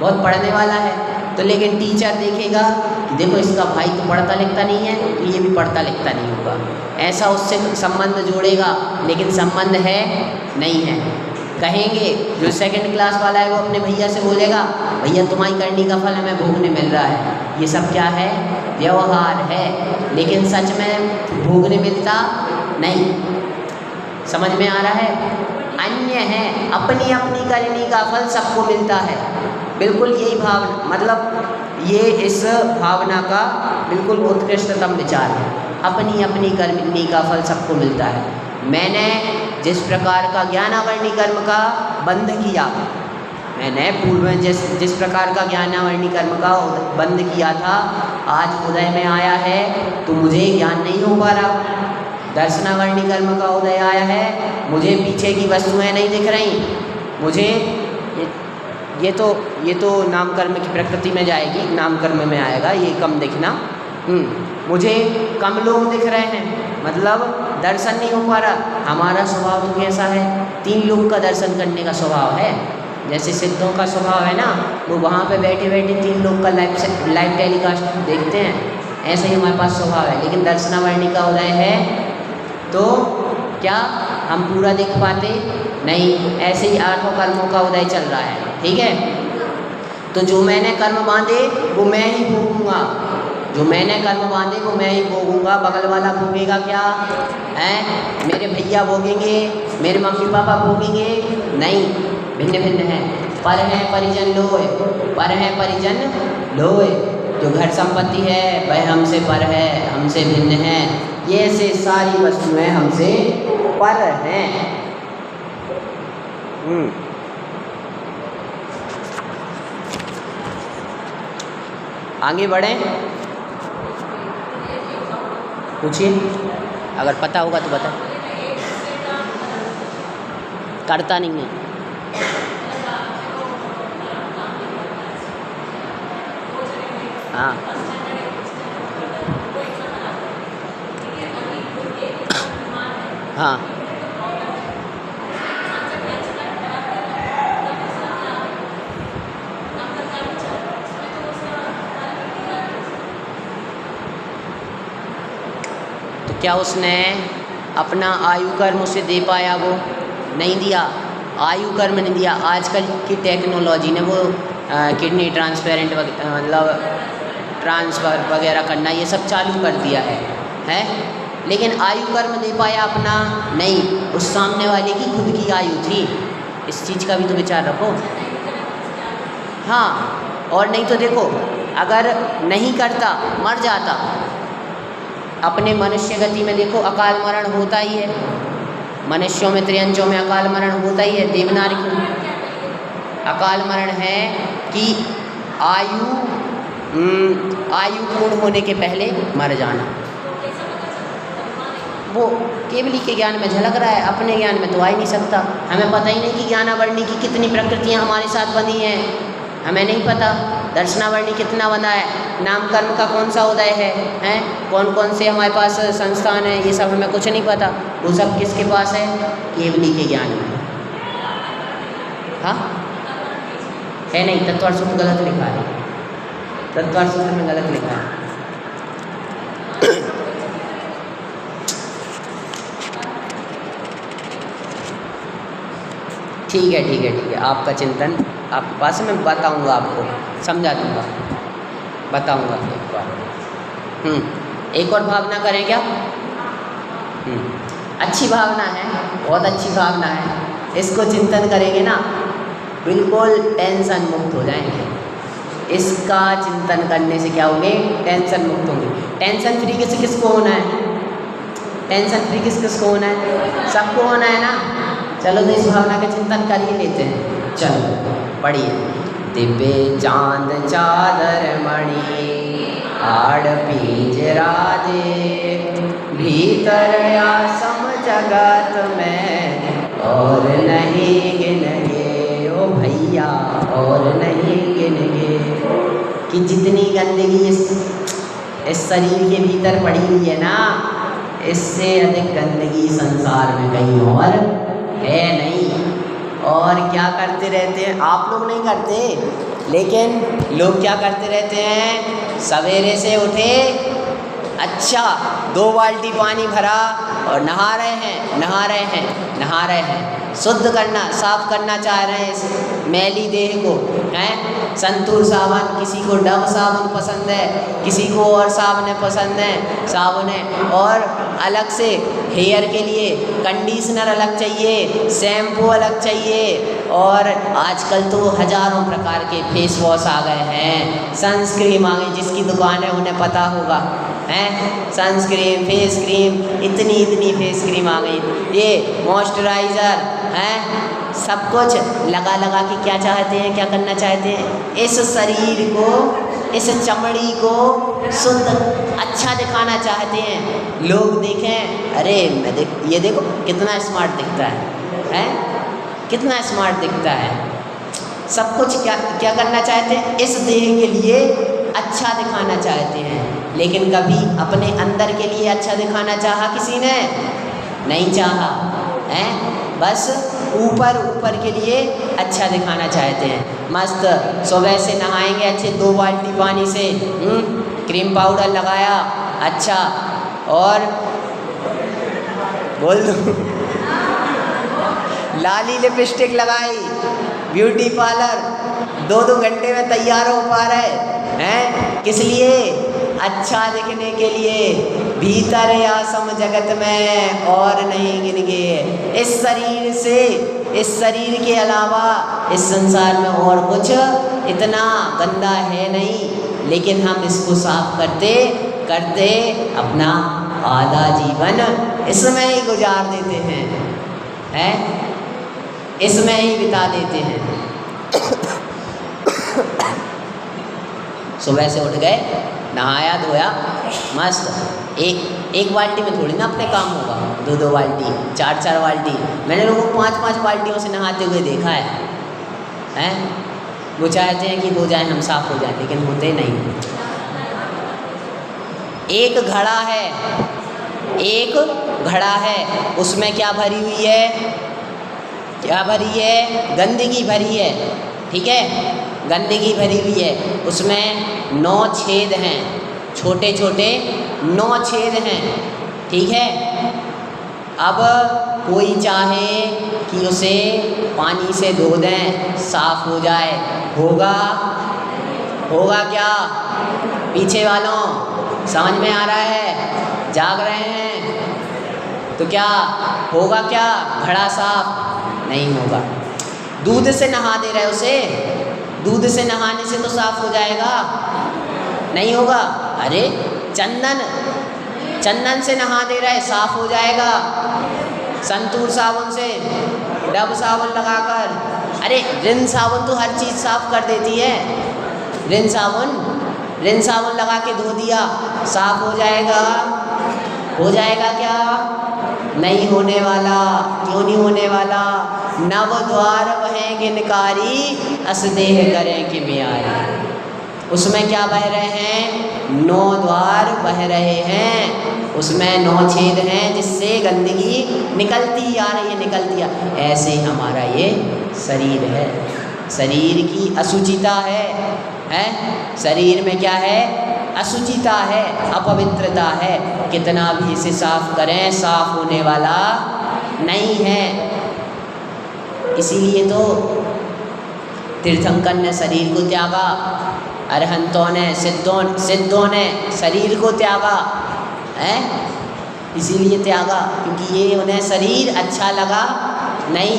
बहुत पढ़ने वाला है। तो लेकिन टीचर देखेगा कि देखो इसका भाई तो पढ़ता लिखता नहीं है, तो ये भी पढ़ता लिखता नहीं होगा, ऐसा उससे संबंध जोड़ेगा, लेकिन संबंध है नहीं है। कहेंगे जो सेकंड क्लास वाला है वो अपने भैया से बोलेगा, भैया तुम्हारी करनी का फल हमें भोगने मिल रहा है। ये सब क्या है, व्यवहार है, लेकिन सच में भोगने मिलता नहीं। समझ में आ रहा है, अन्य है, अपनी अपनी करनी का फल सबको मिलता है। बिल्कुल यही भावना, मतलब ये इस भावना का बिल्कुल उत्कृष्टतम विचार है, अपनी अपनी करनी का फल सबको मिलता है। मैंने जिस प्रकार का ज्ञानावरणी कर्म का बंध किया, मैंने पूर्व में जिस प्रकार का ज्ञानावरणी कर्म का बंध किया था, आज उदय में आया है तो मुझे ज्ञान नहीं हो पा रहा। दर्शनावरणी कर्म का उदय आया है, मुझे पीछे की वस्तुएं नहीं दिख रही, मुझे ये तो नाम कर्म की प्रकृति में जाएगी, नाम कर्म में आएगा ये कम दिखना। मुझे कम लोग दिख रहे हैं, मतलब दर्शन नहीं हो पा रहा। हमारा स्वभाव तो कैसा है, 3 लोग का दर्शन करने का स्वभाव है। जैसे सिद्धों का स्वभाव है ना, वो वहाँ पे बैठे बैठे 3 लोग का लाइव टेलीकास्ट देखते हैं, ऐसे ही हमारे पास स्वभाव है। लेकिन दर्शनावरणी का उदय है तो क्या हम पूरा देख पाते नहीं, ऐसे ही 8 कर्मों का उदय चल रहा है, ठीक है। तो जो मैंने कर्म बांधे वो मैं ही भोगूंगा, जो मैंने कर्म बांधे वो मैं ही भोगूंगा। बगल वाला भोगेगा क्या है, मेरे भैया भोगेंगे, मेरे मम्मी पापा भोगेंगे नहीं, भिन्न भिन्न है। पर है परिजन लोय, पर है परिजन लोय। जो घर संपत्ति है वह हमसे पर है, हमसे भिन्न है। ये से सारी वस्तुएं हमसे पर हैं। आगे बढ़ें, पूछिए, अगर पता होगा तो बता। करता नहीं है, हाँ हाँ तो क्या उसने अपना आयु कर्म उसे दे पाया? वो नहीं दिया, आयु कर्म नहीं दिया। आजकल की टेक्नोलॉजी ने वो किडनी ट्रांसपेरेंट मतलब ट्रांसफ़र वगैरह करना ये सब चालू कर दिया है, लेकिन आयु कर्म दे पाया अपना नहीं। उस सामने वाले की खुद की आयु थी, इस चीज़ का भी तो विचार रखो। हाँ, और नहीं तो देखो, अगर नहीं करता मर जाता। अपने मनुष्य गति में देखो अकाल मरण होता ही है, मनुष्यों में त्रियंचों में अकाल मरण होता ही है। देवनारी अकाल मरण है कि आयु पूर्ण होने के पहले मर जाना। वो केवली के ज्ञान में झलक रहा है, अपने ज्ञान में तो आ ही नहीं सकता। हमें पता ही नहीं कि ज्ञानावरणी की कितनी प्रकृतियाँ हमारे साथ बंधी हैं, हमें नहीं पता। दर्शनावरणी कितना बंधा है, नाम कर्म का कौन सा उदय है, कौन कौन से हमारे पास संस्थान हैं, ये सब हमें कुछ नहीं पता। वो सब किसके पास है? केवली के ज्ञान में। हाँ है नहीं, तत्वार्थ सूत्र गलत लिखा है, तत्वार्थ सूत्र में गलत लिखा है। ठीक है ठीक है ठीक है, आपका चिंतन आपके पास मैं बताऊंगा, आपको समझा दूंगा, बताऊंगा एक बार। एक और भावना करें क्या? अच्छी भावना है, बहुत अच्छी भावना है। इसको चिंतन करेंगे ना, बिल्कुल टेंशन मुक्त हो जाएंगे। इसका चिंतन करने से क्या होंगे? टेंशन मुक्त होंगे। टेंशन फ्री किसको होना है? टेंशन फ्री किसको होना है? सबको होना है ना। चलो तो इस भावना का चिंतन कर ही लेते हैं। चलो पढ़िए। दिव्य चांद चादर मणि आड़ पिंजरा दे, भीतर आसम जगत में और नहीं गिनगे ओ भैया, और नहीं गिनगे। कि जितनी गंदगी इस शरीर के भीतर पड़ी हुई है ना, इससे अधिक गंदगी संसार में कहीं और है नहीं। और क्या करते रहते हैं आप लोग? नहीं करते, लेकिन लोग क्या करते रहते हैं? सवेरे से उठे, अच्छा 2 बाल्टी पानी भरा और नहा रहे हैं, नहा रहे हैं, नहा रहे हैं। शुद्ध करना, साफ करना चाह रहे हैं इस मैली देह को, हैं? संतूर साबुन, किसी को डव साबुन पसंद है, किसी को और साबुन पसंद है, साबुन है। और अलग से हेयर के लिए कंडीशनर अलग चाहिए, शैम्पू अलग चाहिए। और आजकल तो हज़ारों प्रकार के फेस वॉश आ गए हैं, सनस्क्रीम आ गई, जिसकी दुकान है उन्हें पता होगा, हैं? सनस्क्रीम, फेस क्रीम, इतनी फेस क्रीम आ गई, ये मॉइस्चराइज़र, हैं? सब कुछ लगा लगा के क्या चाहते हैं, क्या करना चाहते हैं? इस शरीर को, इस चमड़ी को शुद्ध अच्छा दिखाना चाहते हैं। लोग देखें, अरे ये देखो कितना स्मार्ट दिखता है, हैं? कितना स्मार्ट दिखता है। सब कुछ क्या क्या करना चाहते हैं? इस देह के लिए अच्छा दिखाना चाहते हैं। लेकिन कभी अपने अंदर के लिए अच्छा दिखाना चाहा किसी ने? नहीं चाहा, हैं? बस ऊपर के लिए अच्छा दिखाना चाहते हैं। मस्त सुबह से नहाएंगे अच्छे 2 बाल्टी पानी से, क्रीम पाउडर लगाया अच्छा, और बोल दो लाली लिपस्टिक लगाई, ब्यूटी पार्लर 2-2 घंटे में तैयार हो पा रहे हैं। किस लिए? अच्छा दिखने के लिए। भीतर आसम जगत में और नहीं गिनगे। इस शरीर से, इस शरीर के अलावा इस संसार में और कुछ इतना गंदा है नहीं, लेकिन हम इसको साफ करते करते अपना आधा जीवन इसमें ही गुजार देते हैं, इसमें ही बिता देते हैं। सुबह से उठ गए, नहाया धोया, मस्त एक बाल्टी में थोड़ी ना अपने काम होगा, 2-2 बाल्टी, 4-4 बाल्टी। मैंने लोगों को 5-5 बाल्टियों से नहाते हुए देखा है। वो चाहते हैं कि हो जाए, हम साफ हो जाए, लेकिन होते नहीं। एक घड़ा है, एक घड़ा है, उसमें क्या भरी हुई है? क्या भरी है? गंदगी भरी है, ठीक है? गंदगी भरी हुई है, उसमें 9 छेद हैं, छोटे छोटे 9 छेद हैं, ठीक है? अब कोई चाहे कि उसे पानी से धो दें, साफ हो जाए, होगा? होगा क्या? पीछे वालों समझ में आ रहा है? जाग रहे हैं? तो क्या होगा? क्या घड़ा साफ नहीं होगा। दूध से नहा दे रहे उसे, दूध से नहाने से तो साफ हो जाएगा? नहीं होगा। अरे चंदन से नहा दे रहे, साफ हो जाएगा। संतूर साबुन से, डब साबुन लगाकर, अरे रिन साबुन तो हर चीज़ साफ कर देती है। रिन साबुन लगा के धो दिया, साफ हो जाएगा? हो जाएगा क्या? नहीं होने वाला। क्यों नहीं होने वाला? नव द्वार वह गिनकारी, असदेह करें कि म्यारी। उसमें क्या बह रहे हैं? 9 द्वार बह रहे हैं, उसमें 9 छेद हैं जिससे गंदगी निकलती आ रही है, निकलती आ। ऐसे ही हमारा ये शरीर है, शरीर की अशुचिता है। शरीर में क्या है? अशुचिता है, अपवित्रता है। कितना भी इसे साफ करें, साफ होने वाला नहीं है। इसीलिए तो तीर्थंकर ने शरीर को त्यागा, अरहंतों ने, सिद्धों ने शरीर को त्यागा, इसीलिए त्यागा क्योंकि ये उन्हें शरीर अच्छा लगा नहीं।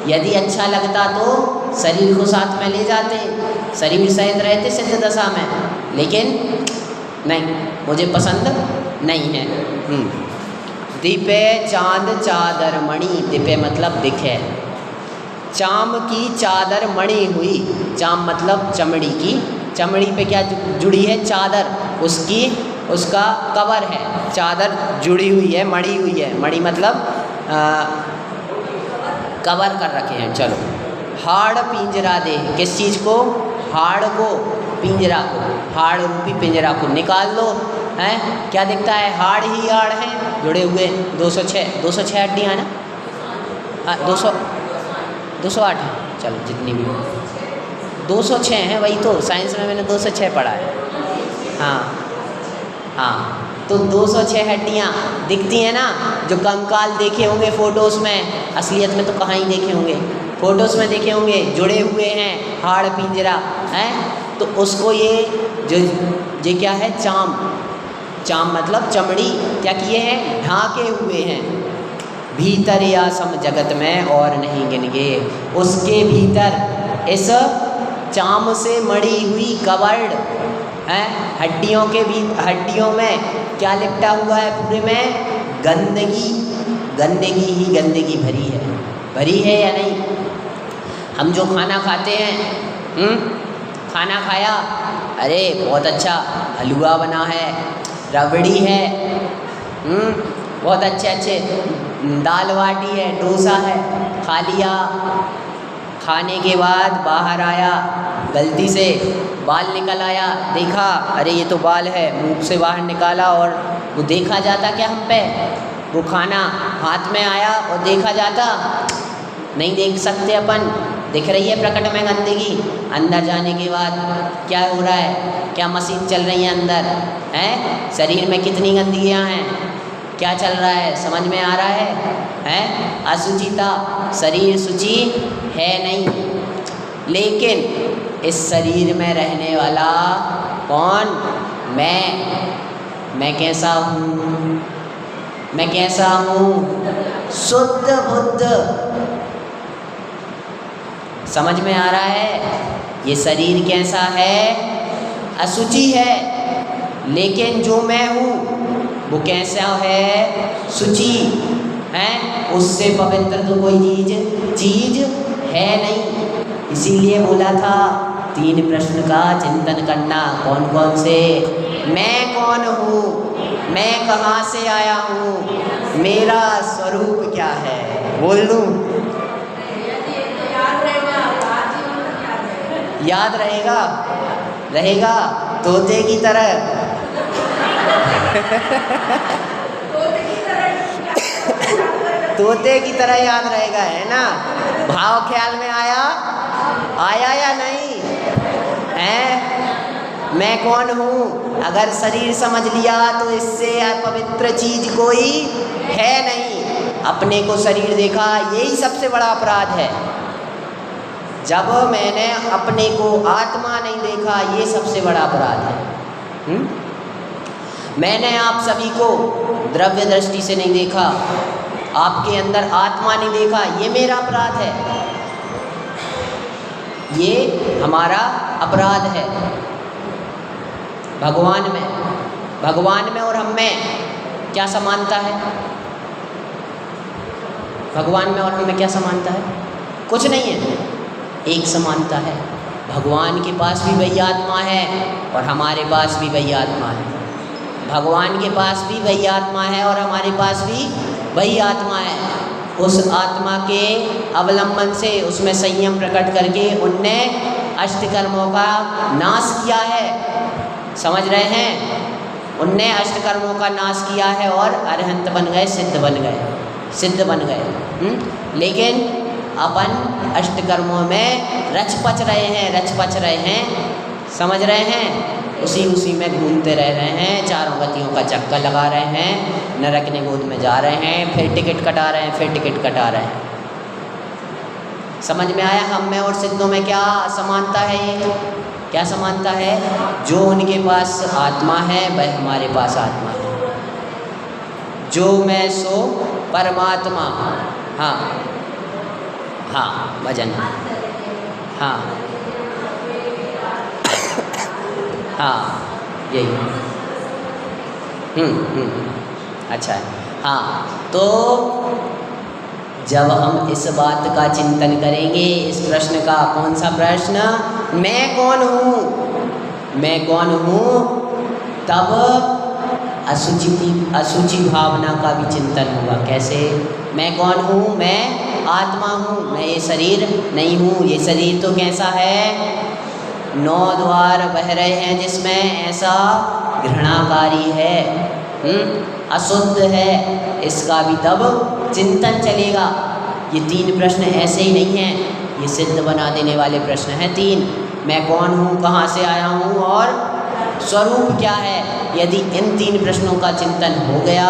यदि अच्छा लगता तो शरीर को साथ में ले जाते, शरीर सहित रहते सिद्ध दशा में, लेकिन नहीं, मुझे पसंद नहीं है। दीपे चांद चादर मणि, दीपे मतलब दिखे, चाम की चादर मणि हुई। चाम मतलब चमड़ी की, चमड़ी पे क्या जुड़ी है? चादर। उसका कवर है, चादर जुड़ी हुई है, मड़ी हुई है। मड़ी मतलब कवर कर रखे हैं। चलो, हाड़ पिंजरा दे, किस चीज़ को? हाड़ को, पिंजरा को, हाड़ रूपी पिंजरा को निकाल लो। हैं, क्या दिखता है? हाड़ ही हाड़ हैं जुड़े हुए। 206 हड्डियाँ हैं ना? हाँ, 208 है। चलो, जितनी भी 206 हैं, वही तो साइंस में मैंने 206 पढ़ा है। हाँ, तो 206 हड्डियाँ दिखती हैं ना, जो कंकाल देखे होंगे फ़ोटोज़ में, असलियत में तो कहाँ ही देखे होंगे, फ़ोटोज़ में देखे होंगे, जुड़े हुए हैं, हाड़ पिंजरा हैं। तो उसको ये क्या है? चाम मतलब चमड़ी, क्या किए हैं? ढाके हुए हैं। भीतर या सम जगत में और नहीं गिनगे, उसके भीतर इस चाम से मड़ी हुई कवर्ड हैं, हड्डियों में क्या लिपटा हुआ है? पूरे में गंदगी ही गंदगी भरी है या नहीं? हम जो खाना खाते हैं, खाना खाया, अरे बहुत अच्छा हलवा बना है, रबड़ी है, बहुत अच्छे दाल बाटी है, डोसा है, खा लिया। खाने के बाद बाहर आया, गलती से बाल निकल आया, देखा अरे ये तो बाल है, मुंह से बाहर निकाला, और वो देखा जाता क्या हम पे? वो खाना हाथ में आया और देखा जाता? नहीं देख सकते अपन। दिख रही है प्रकट में गंदगी। अंदर जाने के बाद क्या हो रहा है? क्या मशीन चल रही है अंदर? हैं, शरीर में कितनी गंदगियाँ हैं, क्या चल रहा है? समझ में आ रहा है? हैं, असुचिता, शरीर शुचि है नहीं। लेकिन इस शरीर में रहने वाला कौन? मैं कैसा हूँ? मैं कैसा हूँ? शुद्ध बुद्ध। समझ में आ रहा है? ये शरीर कैसा है? अशुचि है। लेकिन जो मैं हूँ वो कैसा है? शुचि है। उससे पवित्र तो कोई चीज है नहीं। इसीलिए बोला था 3 प्रश्न का चिंतन करना। कौन कौन से? मैं कौन हूँ? मैं कहाँ से आया हूँ? मेरा स्वरूप क्या है? बोल दूँ? याद रहेगा तोते की तरह। तोते की तरह याद रहेगा, है ना? भाव ख्याल में आया या नहीं है? मैं कौन हूँ? अगर शरीर समझ लिया तो इससे पवित्र चीज कोई है नहीं। अपने को शरीर देखा, यही सबसे बड़ा अपराध है। जब मैंने अपने को आत्मा नहीं देखा, ये सबसे बड़ा अपराध है। मैंने आप सभी को द्रव्य दृष्टि से नहीं देखा, आपके अंदर आत्मा नहीं देखा, ये मेरा अपराध है। ये हमारा अपराध है। भगवान में और हम में क्या समानता है? भगवान में और हम में क्या समानता है? कुछ नहीं है। एक समानता है, भगवान के पास भी वही आत्मा है और हमारे पास भी वही आत्मा है। भगवान के पास भी वही आत्मा है और हमारे पास भी वही आत्मा है। उस आत्मा के अवलंबन से, उसमें संयम प्रकट करके उनने अष्टकर्मों का नाश किया है। समझ रहे हैं? उनने अष्टकर्मों का नाश किया है और अरहंत बन गए, सिद्ध बन गए। लेकिन अपन अष्टकर्मों में रच पच रहे हैं। समझ रहे हैं? उसी में घूमते रह रहे हैं, चारों गतियों का चक्कर लगा रहे हैं, नरक निगोद में जा रहे हैं, फिर टिकट कटा रहे हैं, समझ में आया? हम में और सिद्धों में क्या समानता है? ये क्या समानता है? जो उनके पास आत्मा है वह हमारे पास आत्मा है। जो मैं सो परमात्मा। हाँ, भजन। हाँ, यही। अच्छा है। हाँ, तो जब हम इस बात का चिंतन करेंगे, इस प्रश्न का, कौन सा प्रश्न? मैं कौन हूँ? तब अशुचि भावना का भी चिंतन होगा। कैसे? मैं कौन हूँ? मैं आत्मा हूँ, मैं ये शरीर नहीं हूँ। ये शरीर तो कैसा है? 9 द्वार बह रहे हैं जिसमें, ऐसा घृणाकारी है, अशुद्ध है। इसका भी तब चिंतन चलेगा। ये 3 प्रश्न ऐसे ही नहीं हैं, ये सिद्ध बना देने वाले प्रश्न हैं 3। मैं कौन हूँ, कहाँ से आया हूँ और स्वरूप क्या है। यदि इन 3 प्रश्नों का चिंतन हो गया,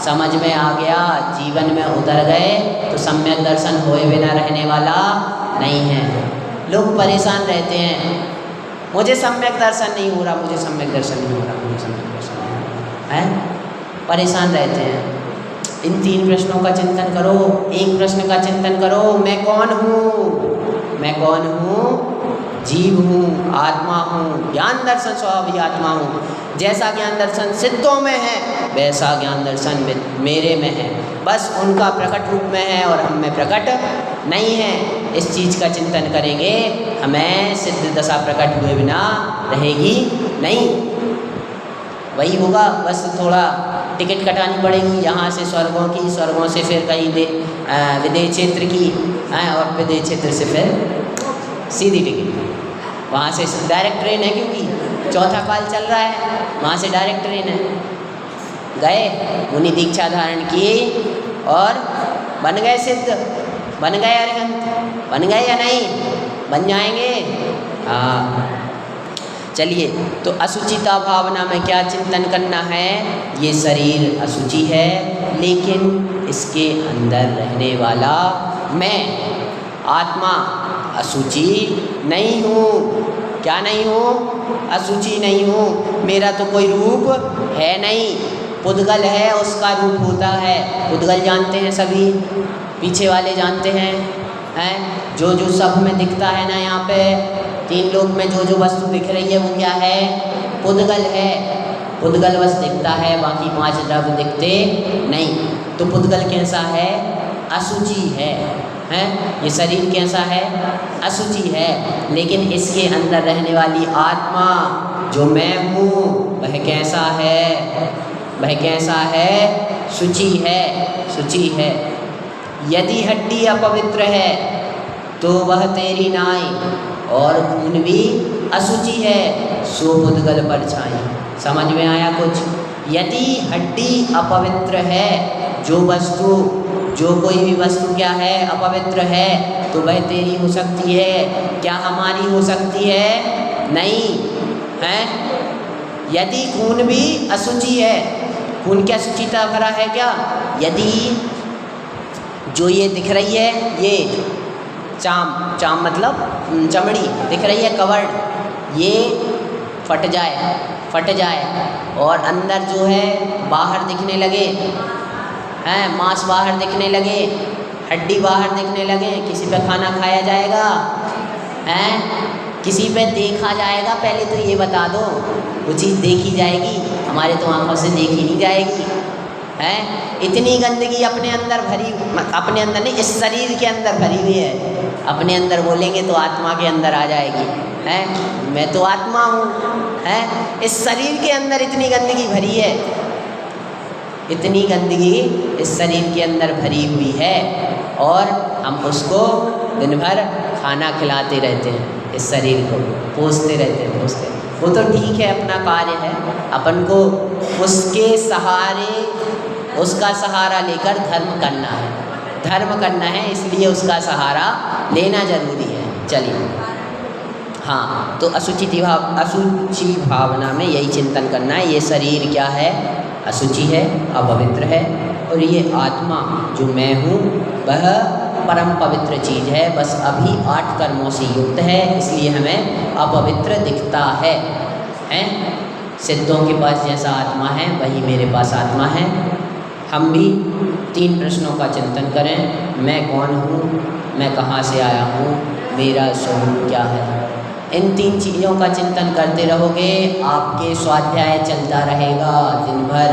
समझ में आ गया, जीवन में उतर गए, तो सम्यक दर्शन होए बिना रहने वाला नहीं है। लोग परेशान रहते हैं, मुझे सम्यक दर्शन नहीं हो रहा, मुझे सम्यक दर्शन नहीं हो रहा, मुझे सम्यक दर्शन नहीं हो रहा है, परेशान रहते हैं। इन 3 प्रश्नों का चिंतन करो। एक प्रश्न का चिंतन करो, मैं कौन हूँ? मैं कौन हूँ? जीव हूँ, आत्मा हूँ। ज्ञान दर्शन स्वभाव आत्मा हूँ। जैसा ज्ञान दर्शन सिद्धों में है, वैसा ज्ञान दर्शन मेरे में है। बस उनका प्रकट रूप में है और हम में प्रकट नहीं है। इस चीज़ का चिंतन करेंगे, हमें सिद्ध दशा प्रकट हुए बिना रहेगी नहीं। वही होगा, बस थोड़ा टिकट कटानी पड़ेगी यहाँ से स्वर्गों की, स्वर्गों से फिर कहीं विदेश क्षेत्र की, और विदेश क्षेत्र से फिर सीधी टिकट। वहाँ से डायरेक्ट ट्रेन है, क्योंकि 4था काल चल रहा है, वहाँ से डायरेक्ट ट्रेन है। गए, मुनि दीक्षा धारण की और बन गए सिद्ध, बन गए अरिहंत, बन गए या नहीं? बन जाएंगे। हाँ, चलिए। तो अशुचिता भावना में क्या चिंतन करना है? ये शरीर अशुचि है, लेकिन इसके अंदर रहने वाला मैं आत्मा अशुचि नहीं हूँ। क्या नहीं हूँ? अशुचि नहीं हूँ। मेरा तो कोई रूप है नहीं। पुद्गल है, उसका रूप होता है। पुद्गल जानते हैं सभी, पीछे वाले जानते हैं, जो जो सब में दिखता है ना, यहाँ पे 3 लोक में जो जो वस्तु दिख रही है वो क्या है? पुद्गल है। पुद्गल बस दिखता है, बाकी 5 द्रव्य दिखते नहीं। तो पुद्गल कैसा है? अशुचि है। ये शरीर कैसा है? अशुचि है। लेकिन इसके अंदर रहने वाली आत्मा जो मैं हूँ, वह कैसा है? वह कैसा है? शुचि है, शुचि है। यदि हड्डी अपवित्र है तो वह तेरी नाई, और खून भी अशुचि है, सो पुद्गल पर छाई। समझ में आया कुछ? यदि हड्डी अपवित्र है, जो कोई भी वस्तु क्या है? अपवित्र है, तो वह तेरी हो सकती है, क्या हमारी हो सकती है? नहीं है। यदि खून भी अशुचि है, खून क्या अशुचिता भरा है क्या? यदि जो ये दिख रही है, ये चाम मतलब चमड़ी दिख रही है, कवर्ड, ये फट जाए और अंदर जो है बाहर दिखने लगे, मांस बाहर दिखने लगे, हड्डी बाहर दिखने लगे, किसी पे खाना खाया जाएगा, किसी पे देखा जाएगा? पहले तो ये बता दो, वो चीज़ देखी जाएगी? हमारे तो आँखों से देखी नहीं जाएगी। इतनी गंदगी अपने अंदर भरी, अपने अंदर नहीं, इस शरीर के अंदर भरी हुई है। अपने अंदर बोलेंगे तो आत्मा के अंदर आ जाएगी। मैं तो आत्मा हूँ। इस शरीर के अंदर इतनी गंदगी भरी है, इतनी गंदगी इस शरीर के अंदर भरी हुई है, और हम उसको दिन भर खाना खिलाते रहते हैं, इस शरीर को पोसते रहते हैं, पोसते। वो तो ठीक है, अपना कार्य है, अपन को उसके सहारे, उसका सहारा लेकर धर्म करना है, इसलिए उसका सहारा लेना जरूरी है। चलिए, हाँ, तो अशुचि भावना में यही चिंतन करना है। ये शरीर क्या है? अशुचि है, अपवित्र है, और ये आत्मा जो मैं हूँ वह परम पवित्र चीज़ है, बस अभी 8 कर्मों से युक्त है, इसलिए हमें अपवित्र दिखता है। सिद्धों के पास जैसा आत्मा है, वही मेरे पास आत्मा है। हम भी 3 प्रश्नों का चिंतन करें। मैं कौन हूँ? मैं कहाँ से आया हूँ? मेरा स्वरूप क्या है? इन 3 चीज़ों का चिंतन करते रहोगे, आपके स्वाध्याय चलता रहेगा दिन भर।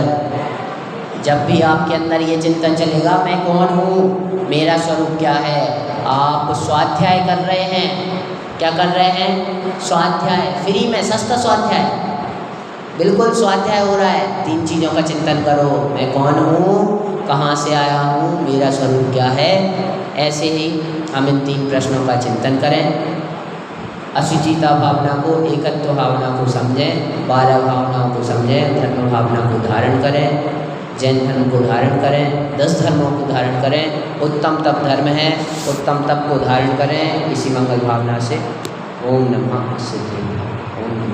जब भी आपके अंदर ये चिंतन चलेगा, मैं कौन हूँ, मेरा स्वरूप क्या है, आप स्वाध्याय कर रहे हैं। क्या कर रहे हैं? स्वाध्याय, फ्री में, सस्ता स्वाध्याय। बिल्कुल स्वाध्याय हो रहा है। 3 चीज़ों का चिंतन करो, मैं कौन हूँ, कहाँ से आया हूँ, मेरा स्वरूप क्या है। ऐसे ही हम इन 3 प्रश्नों का चिंतन करें। अशुचिता भावना को, एकत्व भावना को समझें, 12 भावनाओं को समझें, धर्म भावना को धारण करें, जैन धर्म को धारण करें, 10 धर्मों को धारण करें। उत्तम तप धर्म है, उत्तम तप को धारण करें इसी मंगल भावना से। ओम नमः शिवाय। ओम